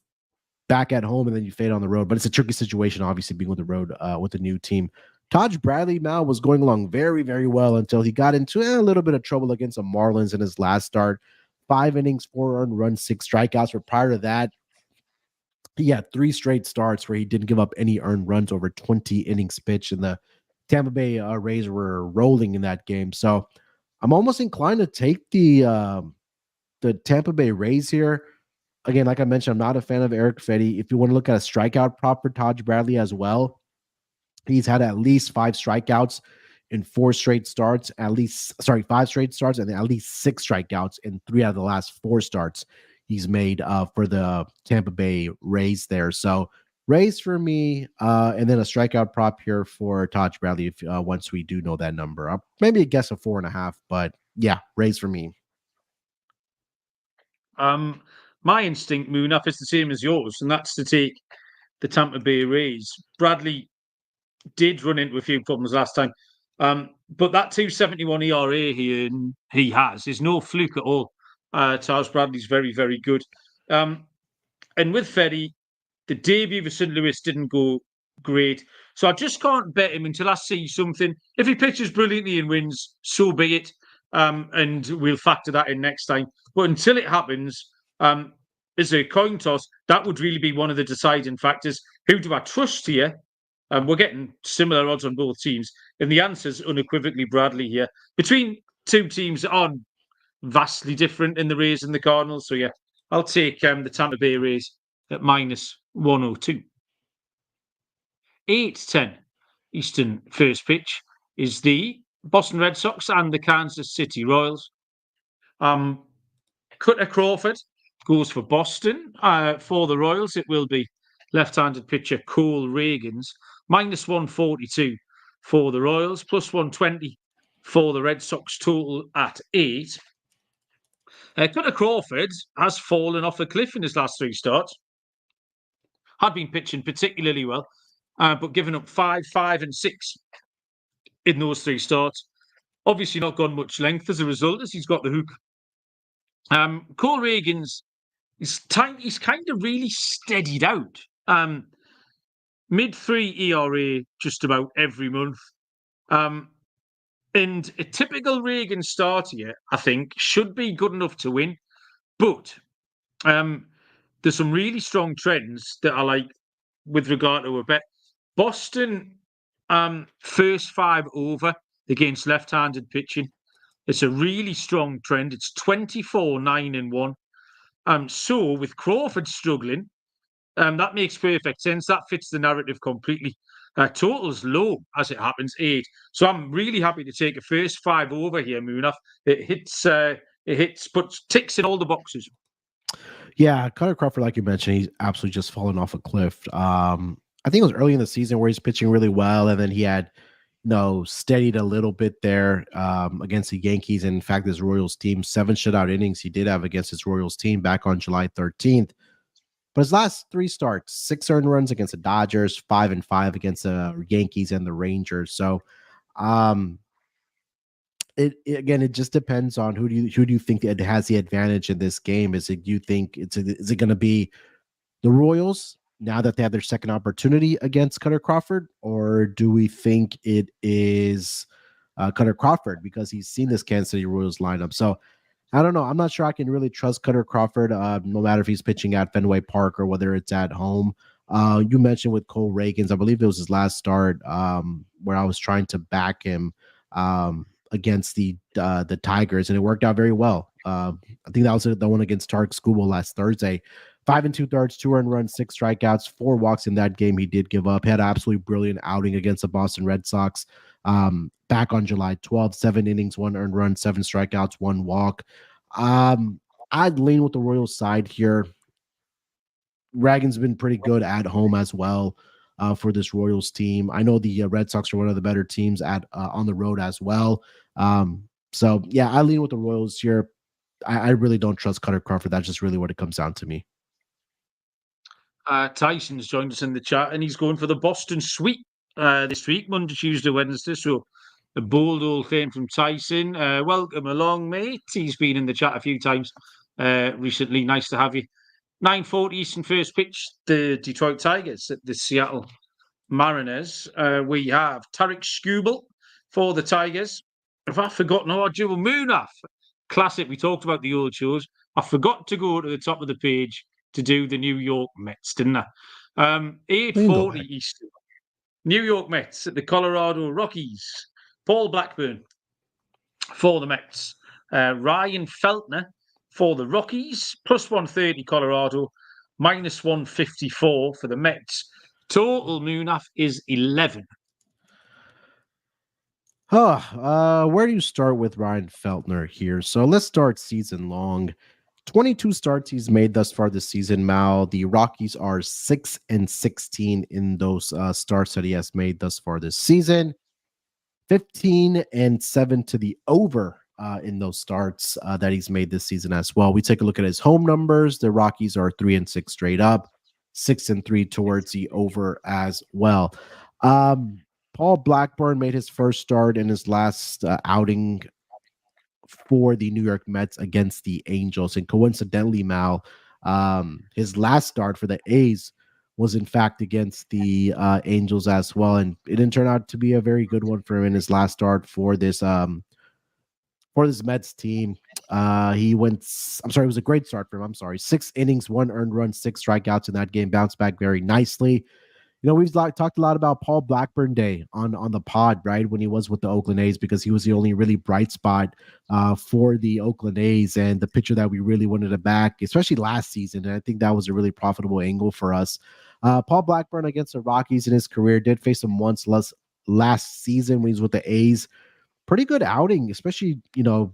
back at home and then you fade on the road. But it's a tricky situation, obviously, being with the road with a new team. Taj Bradley, Mal, was going along very, very well until he got into a little bit of trouble against the Marlins in his last start. 5 innings, 4 earned runs, 6 strikeouts. But prior to that, he had 3 straight starts where he didn't give up any earned runs over 20 innings pitched, and the Tampa Bay Rays were rolling in that game. So I'm almost inclined to take the Tampa Bay Rays here. Again, like I mentioned, I'm not a fan of Eric Fedde. If you want to look at a strikeout prop for Taj Bradley as well, he's had at least 5 strikeouts in 4 straight starts, 5 straight starts, and at least 6 strikeouts in 3 out of the last 4 starts he's made for the Tampa Bay Rays there. So Rays for me, and then a strikeout prop here for Taj Bradley if once we do know that number. I'll maybe a guess of 4.5, but yeah, Rays for me. My instinct, Munaf, is the same as yours, and that's to take the Tampa Bay Rays. Bradley did run into a few problems last time, but that 2.71 ERA he has is no fluke at all. Taj Bradley's very, very good. And with Fedde, the debut for St. Louis didn't go great, so I just can't bet him until I see something. If he pitches brilliantly and wins, so be it. and we'll factor that in next time. But until it happens, as a coin toss, that would really be one of the deciding factors. Who do I trust here? We're getting similar odds on both teams, and the answer is unequivocally Bradley here. Between two teams that are vastly different in the Rays and the Cardinals, so yeah, I'll take the Tampa Bay Rays at -102. 8:10 Eastern first pitch is the Boston Red Sox and the Kansas City Royals. Cutter Crawford goes for Boston. For the Royals, it will be left-handed pitcher Cole Reagans, -142 for the Royals, +120 for the Red Sox, total at 8. Cutter Crawford has fallen off a cliff in his last 3 starts. Had been pitching particularly well, but given up 5, 5, and 6 in those 3 starts. Obviously not gone much length as a result, as he's got the hook. Cole Reagans, he's kind of really steadied out. Mid-3 ERA just about every month. And a typical Reagan start here, I think, should be good enough to win. But there's some really strong trends that I like with regard to a bet. Boston, first 5 over against left-handed pitching. It's a really strong trend. It's 24, 9, and 1. So with Crawford struggling, that makes perfect sense. That fits the narrative completely. Total's low, as it happens, 8. So I'm really happy to take a first 5 over here, Munaf. It hits, but ticks in all the boxes. Yeah, Cutter Crawford, like you mentioned, he's absolutely just fallen off a cliff. I think it was early in the season where he's pitching really well, and then he had, steadied a little bit there against the Yankees. And in fact, his Royals team, 7 shutout innings he did have against his Royals team back on July 13th. But his last 3 starts, 6 earned runs against the Dodgers, 5 and 5 against the Yankees and the Rangers. So, it just depends on who do you think that has the advantage in this game. Is it going to be the Royals now that they have their second opportunity against Cutter Crawford, or do we think it is Cutter Crawford because he's seen this Kansas City Royals lineup? So I don't know. I'm not sure I can really trust Cutter Crawford, no matter if he's pitching at Fenway Park or whether it's at home. You mentioned with Cole Reagans, I believe it was his last start where I was trying to back him against the Tigers, and it worked out very well. I think that was the one against Tarek Skubal last Thursday. 5 2/3, 2 earned runs, 6 strikeouts, 4 walks in that game. He did give up. He had an absolutely brilliant outing against the Boston Red Sox back on July 12th. 7 innings, 1 earned run, 7 strikeouts, 1 walk. I'd lean with the Royals side here. Ragan's been pretty good at home as well for this Royals team. I know the Red Sox are one of the better teams at on the road as well. So, yeah, I lean with the Royals here. I really don't trust Cutter Crawford. That's just really what it comes down to me. Tyson's joined us in the chat, and he's going for the Boston sweep this week, Monday, Tuesday, Wednesday. So a bold old claim from Tyson. Welcome along, mate. He's been in the chat a few times recently. Nice to have you. 9:40 Eastern first pitch, the Detroit Tigers at the Seattle Mariners. We have Tarek Skubal for the Tigers. Have I forgotten our dual Munaf? Classic. We talked about the old shows. I forgot to go to the top of the page to do the New York Mets, didn't I? 8:40 Eastern. New York Mets at the Colorado Rockies. Paul Blackburn for the Mets. Ryan Feltner for the Rockies. +130 Colorado. -154 for the Mets. Total, Munaf, is 11. Where do you start with Ryan Feltner here? So let's start season long. 22 starts he's made thus far this season, Mal. The Rockies are 6-16 in those starts that he has made thus far this season. 15-7 to the over in those starts that he's made this season as well. We take a look at his home numbers. The Rockies are 3-6 straight up, 6-3 towards the over as well. Paul Blackburn made his first start in his last outing for the New York Mets against the Angels. And coincidentally, Mal, his last start for the A's was in fact against the Angels as well. And it didn't turn out to be a very good one for him in his last start for this for this Mets team. It was a great start for him. 6 innings, 1 earned run, 6 strikeouts in that game. Bounced back very nicely. We've talked a lot about Paul Blackburn Day on the pod, right? When he was with the Oakland A's, because he was the only really bright spot for the Oakland A's and the pitcher that we really wanted to back, especially last season. And I think that was a really profitable angle for us. Paul Blackburn against the Rockies in his career did face him once last season when he was with the A's. Pretty good outing, especially,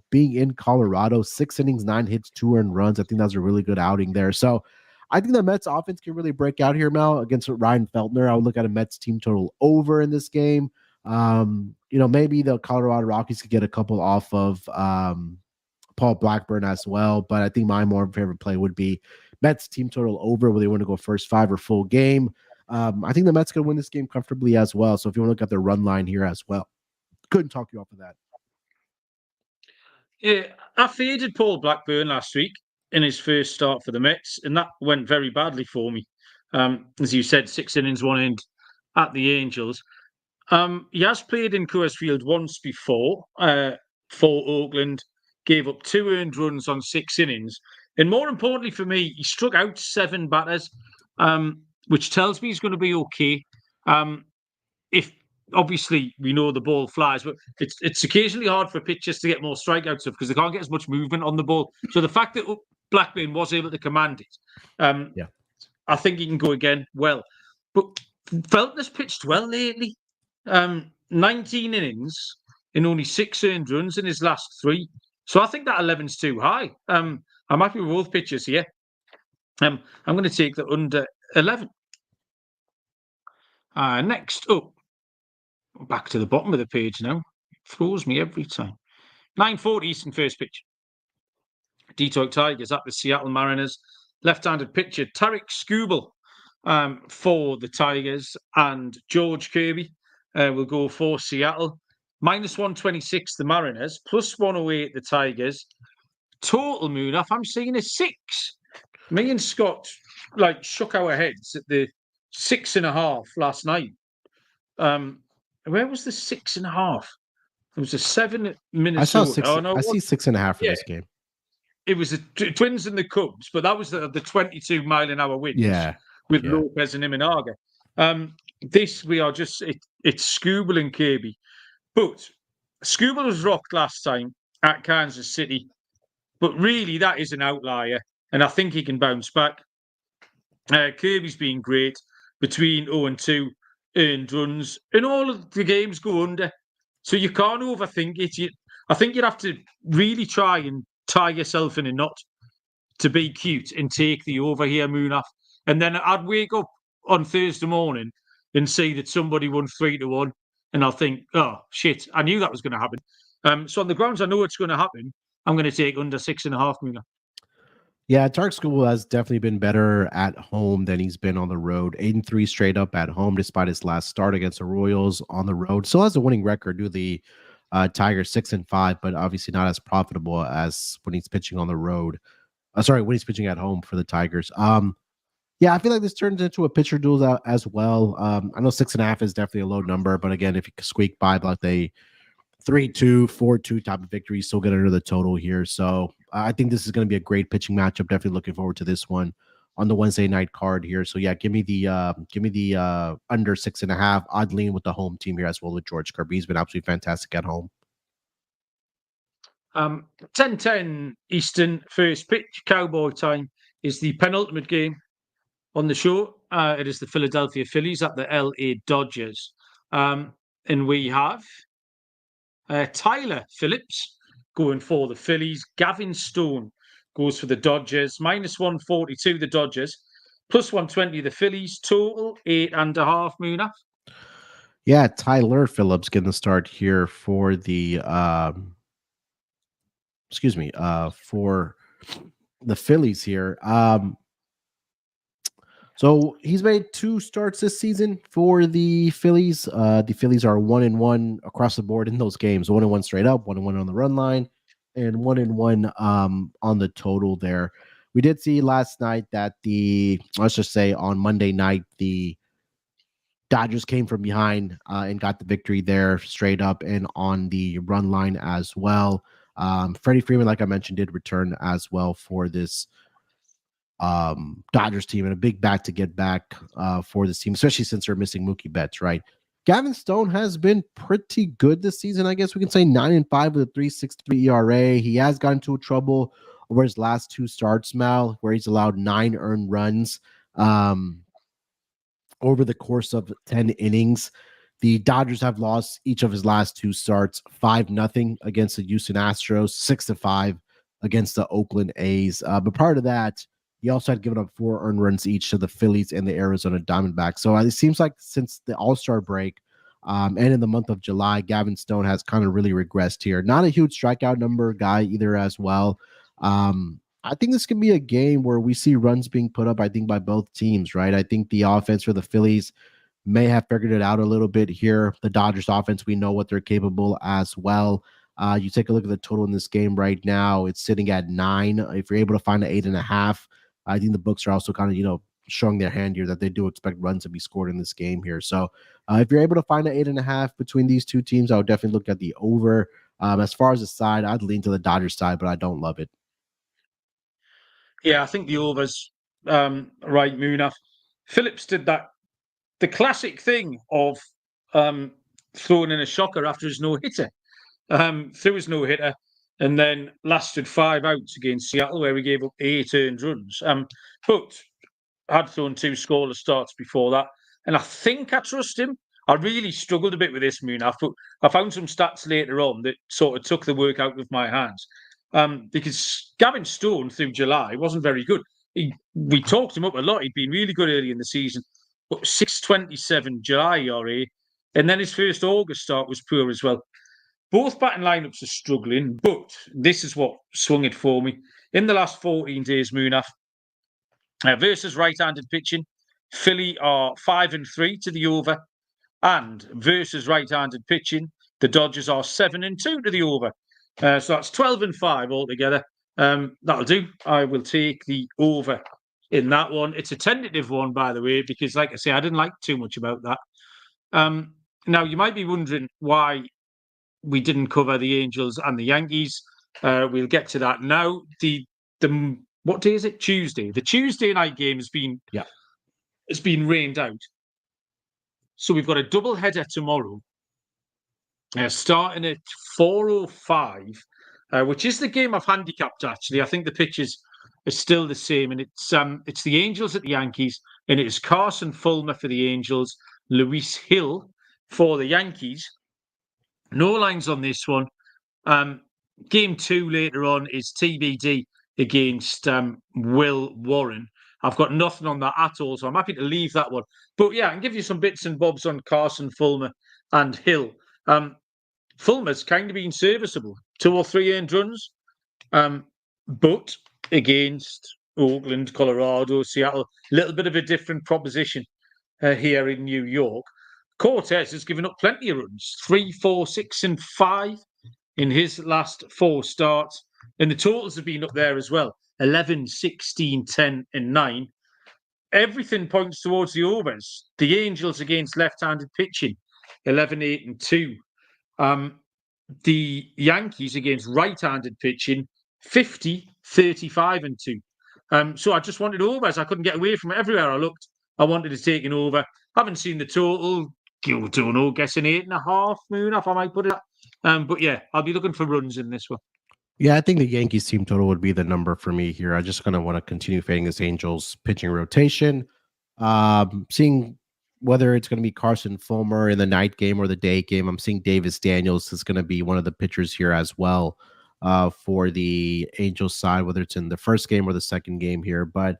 being in Colorado. 6 innings, 9 hits, 2 earned runs. I think that was a really good outing there. So I think the Mets offense can really break out here, Mel, against Ryan Feltner. I would look at a Mets team total over in this game. Maybe the Colorado Rockies could get a couple off of Paul Blackburn as well. But I think my more favorite play would be Mets team total over, where they want to go first 5 or full game. I think the Mets could win this game comfortably as well. So if you want to look at the run line here as well, couldn't talk you off of that. Yeah, I faded Paul Blackburn last week in his first start for the Mets, and that went very badly for me. As you said, 6 innings, 1 end at the Angels. He has played in Coors Field once before for Oakland, gave up 2 earned runs on 6 innings. And more importantly for me, he struck out 7 batters, which tells me he's going to be okay. If obviously we know the ball flies, but it's occasionally hard for pitchers to get more strikeouts because they can't get as much movement on the ball. So the fact that Blackburn was able to command it, I think he can go again well. But Feltner's pitched well lately. 19 innings in only 6 earned runs in his last 3. So I think that 11's too high. I'm happy with both pitchers here. I'm going to take the under 11. Next up, back to the bottom of the page now. It throws me every time. 9:40 Eastern first pitch. Detroit Tigers at the Seattle Mariners. Left-handed pitcher Tarek Skubal for the Tigers, and George Kirby will go for Seattle. -126 the Mariners, +108 the Tigers. Total, Munaf, I'm seeing a 6. Me and Scott shook our heads at the 6.5 last night. Where was the 6.5? It was a 7 at Minnesota. I see 6.5 for this game. It was the Twins and the Cubs, but that was the 22-mile-an-hour winds with Lopez and Imanaga. This we are just it's Skubal and Kirby, but Skubal was rocked last time at Kansas City, but really that is an outlier, and I think he can bounce back. Kirby's been great between 0 and 2 earned runs, and all of the games go under, so you can't overthink it. I think you'd have to really try and tie yourself in a knot to be cute and take the over here, Munaf. And then I'd wake up on Thursday morning and see that somebody won 3-1, and I'll think, oh shit, I knew that was going to happen. So on the grounds I know it's going to happen, I'm going to take under 6.5, Munaf. Yeah, Tarek Skubal has definitely been better at home than he's been on the road. 8-3 straight up at home, despite his last start against the Royals on the road. Still has a winning record due to the Tigers 6-5, but obviously not as profitable as when he's pitching on the road. When he's pitching at home for the Tigers. I feel like this turns into a pitcher duel as well. I know 6.5 is definitely a low number, but again, if you squeak by like a 3-2, 4-2 type of victory, you still get under the total here. So I think this is going to be a great pitching matchup. Definitely looking forward to this one on the Wednesday night card here. So yeah, give me the under 6.5. I'd lean with the home team here as well with George Kirby. He's been absolutely fantastic at home. 10:10 Eastern first pitch. Cowboy time is the penultimate game on the show. It is the Philadelphia Phillies at the LA Dodgers. And we have Tyler Phillips going for the Phillies. Gavin Stone goes for the Dodgers. -142 the Dodgers. +120 the Phillies. Total 8.5, Munaf. Yeah, Tyler Phillips getting the start here for the for the Phillies here. So he's made 2 starts this season for the Phillies. The Phillies are 1-1 across the board in those games. 1-1 straight up, 1-1 on the run line, and 1-1 on the total there. We did see last night that let's just say on Monday night, the Dodgers came from behind and got the victory there straight up and on the run line as well. Freddie Freeman, like I mentioned, did return as well for this Dodgers team, and a big bat to get back for this team, especially since they're missing Mookie Betts, right? Gavin Stone has been pretty good this season. I guess we can say 9-5 with a 3.63 ERA. He has gotten into trouble over his last 2 starts, Mal, where he's allowed 9 earned runs over the course of 10 innings. The Dodgers have lost each of his last 2 starts 5-0 against the Houston Astros, 6-5 against the Oakland A's. But prior to that, he also had given up 4 earned runs each to the Phillies and the Arizona Diamondbacks. So it seems like since the All-Star break and in the month of July, Gavin Stone has kind of really regressed here. Not a huge strikeout number guy either as well. I think this can be a game where we see runs being put up, I think, by both teams, right? I think the offense for the Phillies may have figured it out a little bit here. The Dodgers offense, we know what they're capable as well. You take a look at the total in this game right now, it's sitting at 9. If you're able to find an 8.5, I think the books are also kind of, showing their hand here that they do expect runs to be scored in this game here. So if you're able to find an 8.5 between these two teams, I would definitely look at the over. As far as the side, I'd lean to the Dodgers side, but I don't love it. Yeah, I think the over's right, Munaf. Phillips did the classic thing of throwing in a shocker after his no-hitter. Threw his no-hitter and then lasted 5 outs against Seattle, where we gave up 8 earned runs. But had thrown 2 scoreless starts before that, and I think I trust him. I really struggled a bit with this, Munaf, but I found some stats later on that sort of took the work out of my hands. Because Gavin Stone through July wasn't very good. We talked him up a lot. He'd been really good early in the season, but 6.27 July ERA, and then his first August start was poor as well. Both batting lineups are struggling, but this is what swung it for me. In the last 14 days, Munaf, versus right-handed pitching, Philly are 5-3 to the over, and versus right-handed pitching, the Dodgers are 7-2 to the over. So that's 12-5 altogether. That'll do. I will take the over in that one. It's a tentative one, by the way, because, like I say, I didn't like too much about that. Now, you might be wondering why we didn't cover the Angels and the Yankees. We'll get to that now. The what day is it? Tuesday. The Tuesday night game has been rained out. So we've got a double header tomorrow, starting at 4:05, which is the game I've handicapped. Actually, I think the pitches are still the same, and it's the Angels at the Yankees, and it is Carson Fulmer for the Angels, Luis Hill for the Yankees. No lines on this one. Game 2 later on is TBD against Will Warren. I've got nothing on that at all, so I'm happy to leave that one. But yeah, I can give you some bits and bobs on Carson Fulmer and Hill. Fulmer's kind of been serviceable, 2 or 3 earned runs, but against Oakland, Colorado, Seattle, a little bit of a different proposition here in New York. Cortez has given up plenty of runs, 3, 4, 6, and 5 in his last 4 starts. And the totals have been up there as well, 11, 16, 10, and 9. Everything points towards the overs. The Angels against left-handed pitching, 11, 8, and 2. The Yankees against right-handed pitching, 50, 35, and 2. So I just wanted overs. I couldn't get away from it. Everywhere I looked, I wanted to take an over. Haven't seen the total. You don't know, guessing 8.5, Munaf, I might put it at. But yeah, I'll be looking for runs in this one. Yeah, I think the Yankees team total would be the number for me here. I just kind of want to continue fading this Angels pitching rotation. Seeing whether it's going to be Carson Fulmer in the night game or the day game. I'm seeing Davis Daniels is going to be one of the pitchers here as well for the Angels side, whether it's in the first game or the second game here. But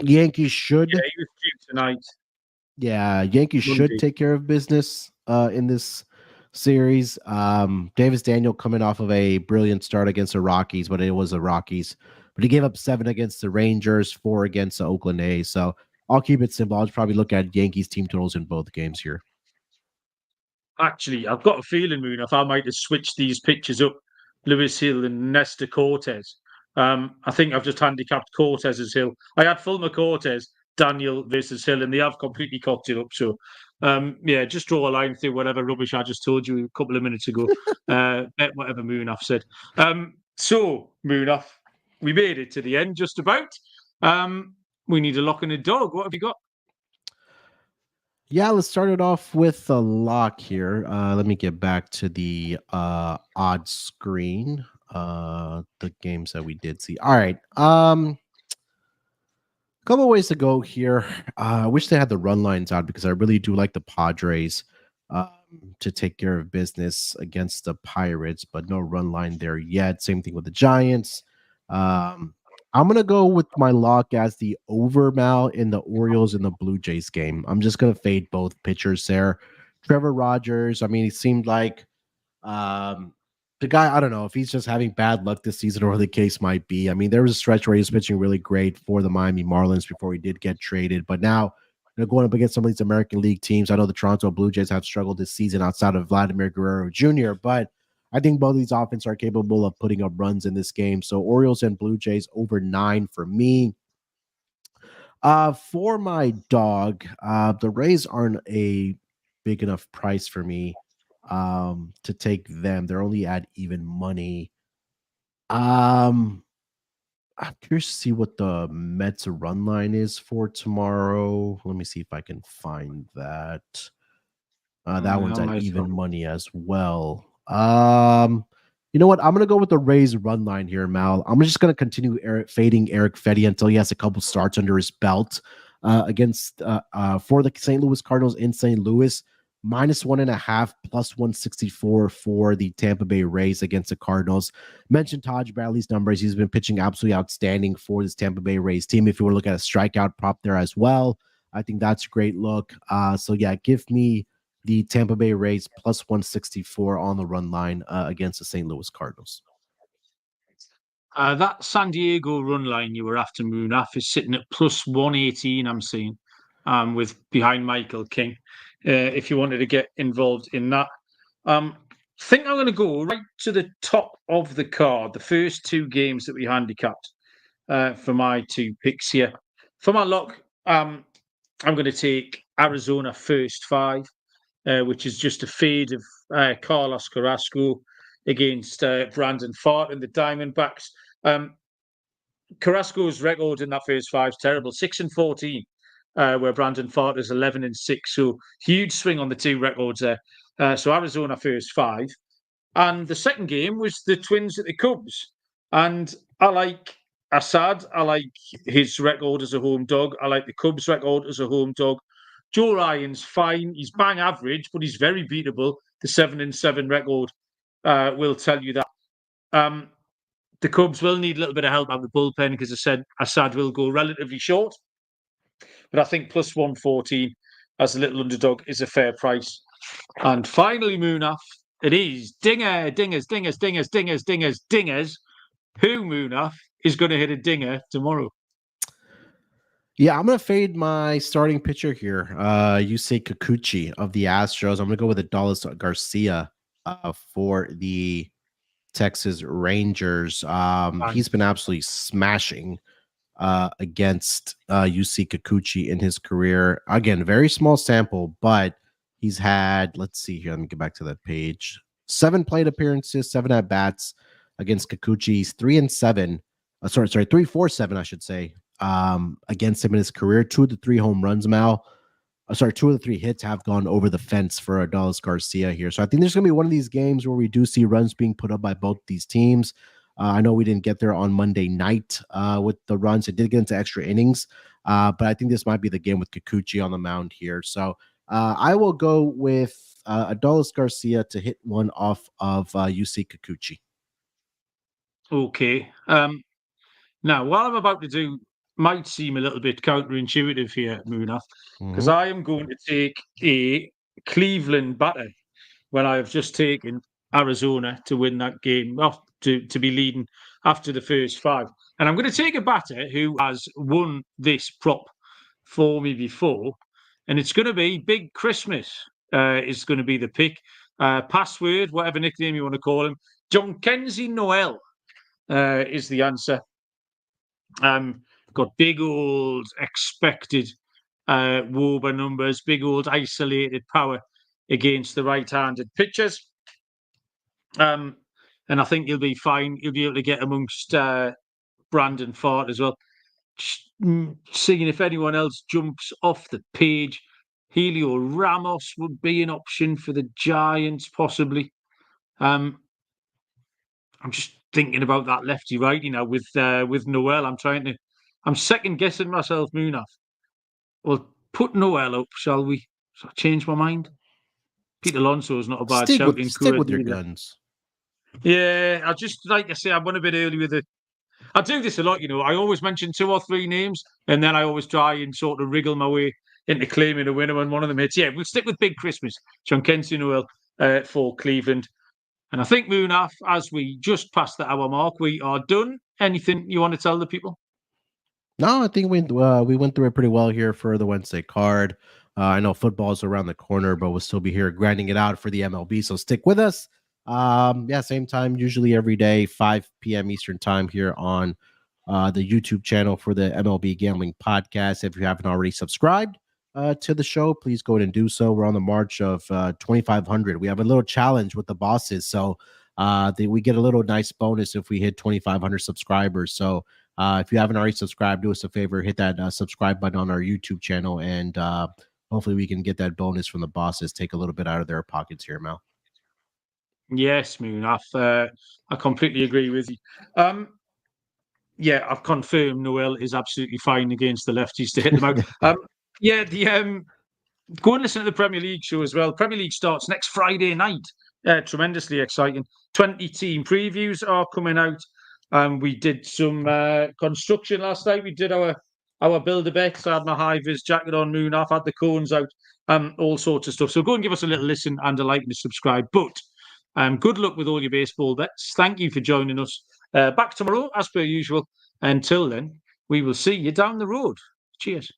Yankees should. Yeah, he was due tonight. Yeah, Yankees Monday. should take care of business in this series. Davis Daniel coming off of a brilliant start against the Rockies, but it was the Rockies. But he gave up 7 against the Rangers, 4 against the Oakland A's. So I'll keep it simple. I'll probably look at Yankees team totals in both games here. Actually, I've got a feeling, Munaf, I might have switched these pictures up, Luis Hill and Nestor Cortez. I think I've just handicapped Cortez as Hill. I had Fulmer Cortez, Daniel versus Hill, and they have completely cocked it up. So Yeah, just draw a line through whatever rubbish I just told you a couple of minutes ago. Bet whatever Munaf said. So, Munaf, we made it to the end just about. We need a lock and a dog. What have you got? Yeah, let's start it off with a lock here. Let me get back to the odd screen. The games that we did see. All right. Couple ways to go here. I wish they had the run lines out because I really do like the Padres to take care of business against the Pirates, but no run line there yet. Same thing with the Giants. I'm gonna go with my lock as the over Mal in the Orioles and the Blue Jays game. I'm just gonna fade both pitchers there. Trevor Rogers. I mean, he seemed like um, the guy, I don't know if he's just having bad luck this season or whatever the case might be. I mean, there was a stretch where he was pitching really great for the Miami Marlins before he did get traded. But now they're going up against some of these American League teams. I know the Toronto Blue Jays have struggled this season outside of Vladimir Guerrero Jr., but I think both of these offenses are capable of putting up runs in this game. So Orioles and Blue Jays over 9 for me. For my dog, the Rays aren't a big enough price for me to take them. They're only at even money. Um, I'm curious to see what the Mets run line is for tomorrow. Let me see if I can find that. That one's at even money as well. You know what? I'm gonna go with the Rays run line here, Mal. I'm just gonna continue fading Eric Fetty until he has a couple starts under his belt against for the St. Louis Cardinals in St. Louis. -1.5 plus 164 for the Tampa Bay Rays against the Cardinals. Mentioned Taj Bradley's numbers. He's been pitching absolutely outstanding for this Tampa Bay Rays team. If you were to look at a strikeout prop there as well, I think that's a great look. So yeah, give me the Tampa Bay Rays plus 164 on the run line against the St. Louis Cardinals. That San Diego run line you were after, Munaf, is sitting at plus 118, I'm seeing, with behind Michael King. If you wanted to get involved in that. I think I'm going to go right to the top of the card, the first two games that we handicapped for my two picks here. For my lock, I'm going to take Arizona first 5, which is just a fade of Carlos Carrasco against Brandon Pfaadt and the Diamondbacks. Carrasco's record in that first 5 is terrible, 6-14, where Brandon Pfaadt is 11-6. So huge swing on the two records there. So Arizona first 5. And the second game was the Twins at the Cubs. And I like Assad. I like his record as a home dog. I like the Cubs' record as a home dog. Joe Ryan's fine. He's bang average, but he's very beatable. The 7-7 record will tell you that. The Cubs will need a little bit of help out of the bullpen because I said Assad will go relatively short. But I think plus 114 as a little underdog is a fair price. And finally, Munaf, it is dingers. Who, Munaf, is going to hit a dinger tomorrow? Yeah, I'm going to fade my starting pitcher here. Yusei Kikuchi of the Astros. I'm going to go with Adolis Garcia for the Texas Rangers. He's been absolutely smashing against Yusei Kikuchi in his career. Again, very small sample, but he's had, let's see here, let me get back to that page. 7 plate appearances, 7 at bats against Kikuchi. He's 3-7. 3-4-7, I should say, against him in his career. 2 of the 3 home runs, Mal. 2 of the 3 hits have gone over the fence for Adolis Garcia here. So I think there's going to be one of these games where we do see runs being put up by both these teams. I know we didn't get there on Monday night with the runs. It did get into extra innings, but I think this might be the game with Kikuchi on the mound here. So I will go with Adolis Garcia to hit one off of Yusei Kikuchi. Okay. Now, what I'm about to do might seem a little bit counterintuitive here, Munaf, because I am going to take a Cleveland batter when I have just taken Arizona to win that game, to be leading after the first 5. And I'm going to take a batter who has won this prop for me before, and it's going to be Big Christmas is going to be the pick. Password, whatever nickname you want to call him. John Kenzie Noel is the answer. Got big old expected WOBA numbers, big old isolated power against the right-handed pitchers. And I think he'll be fine. He'll be able to get amongst Brandon Fart as well. Seeing if anyone else jumps off the page, Helio Ramos would be an option for the Giants, possibly. I'm just thinking about that lefty righty now with Noel. I'm second guessing myself, Munaf. Well, put Noel up, shall we? Shall I change my mind? Pete Alonso is not a bad shout. Stick with your guns. Yeah, I just, like I say, I went a bit early with it. I do this a lot, you know. I always mention 2 or 3 names, and then I always try and sort of wriggle my way into claiming a winner when one of them hits. Yeah, we'll stick with Big Christmas, Giancarlo Noel for Cleveland. And I think, Munaf, as we just passed the hour mark, we are done. Anything you want to tell the people? No, I think we went through it pretty well here for the Wednesday card. I know football's around the corner, but we'll still be here grinding it out for the MLB. So stick with us. Yeah, same time, usually every day, 5 p.m. Eastern time here on the YouTube channel for the MLB Gambling Podcast. If you haven't already subscribed to the show, please go ahead and do so. We're on the march of 2,500. We have a little challenge with the bosses, so we get a little nice bonus if we hit 2,500 subscribers. So if you haven't already subscribed, do us a favor, hit that subscribe button on our YouTube channel, and hopefully we can get that bonus from the bosses, take a little bit out of their pockets here, Mel. Yes, Munaf. I completely agree with you. Yeah, I've confirmed Noel is absolutely fine against the lefties to hit them out. Go and listen to the Premier League show as well. Premier League starts next Friday night. Tremendously exciting. 20 team previews are coming out. We did some construction last night. We did our builder bets. I had my high-vis jacket on, Munaf, had the cones out, all sorts of stuff. So go and give us a little listen and a like and a subscribe. But good luck with all your baseball bets. Thank you for joining us. Back tomorrow, as per usual. Until then, we will see you down the road. Cheers.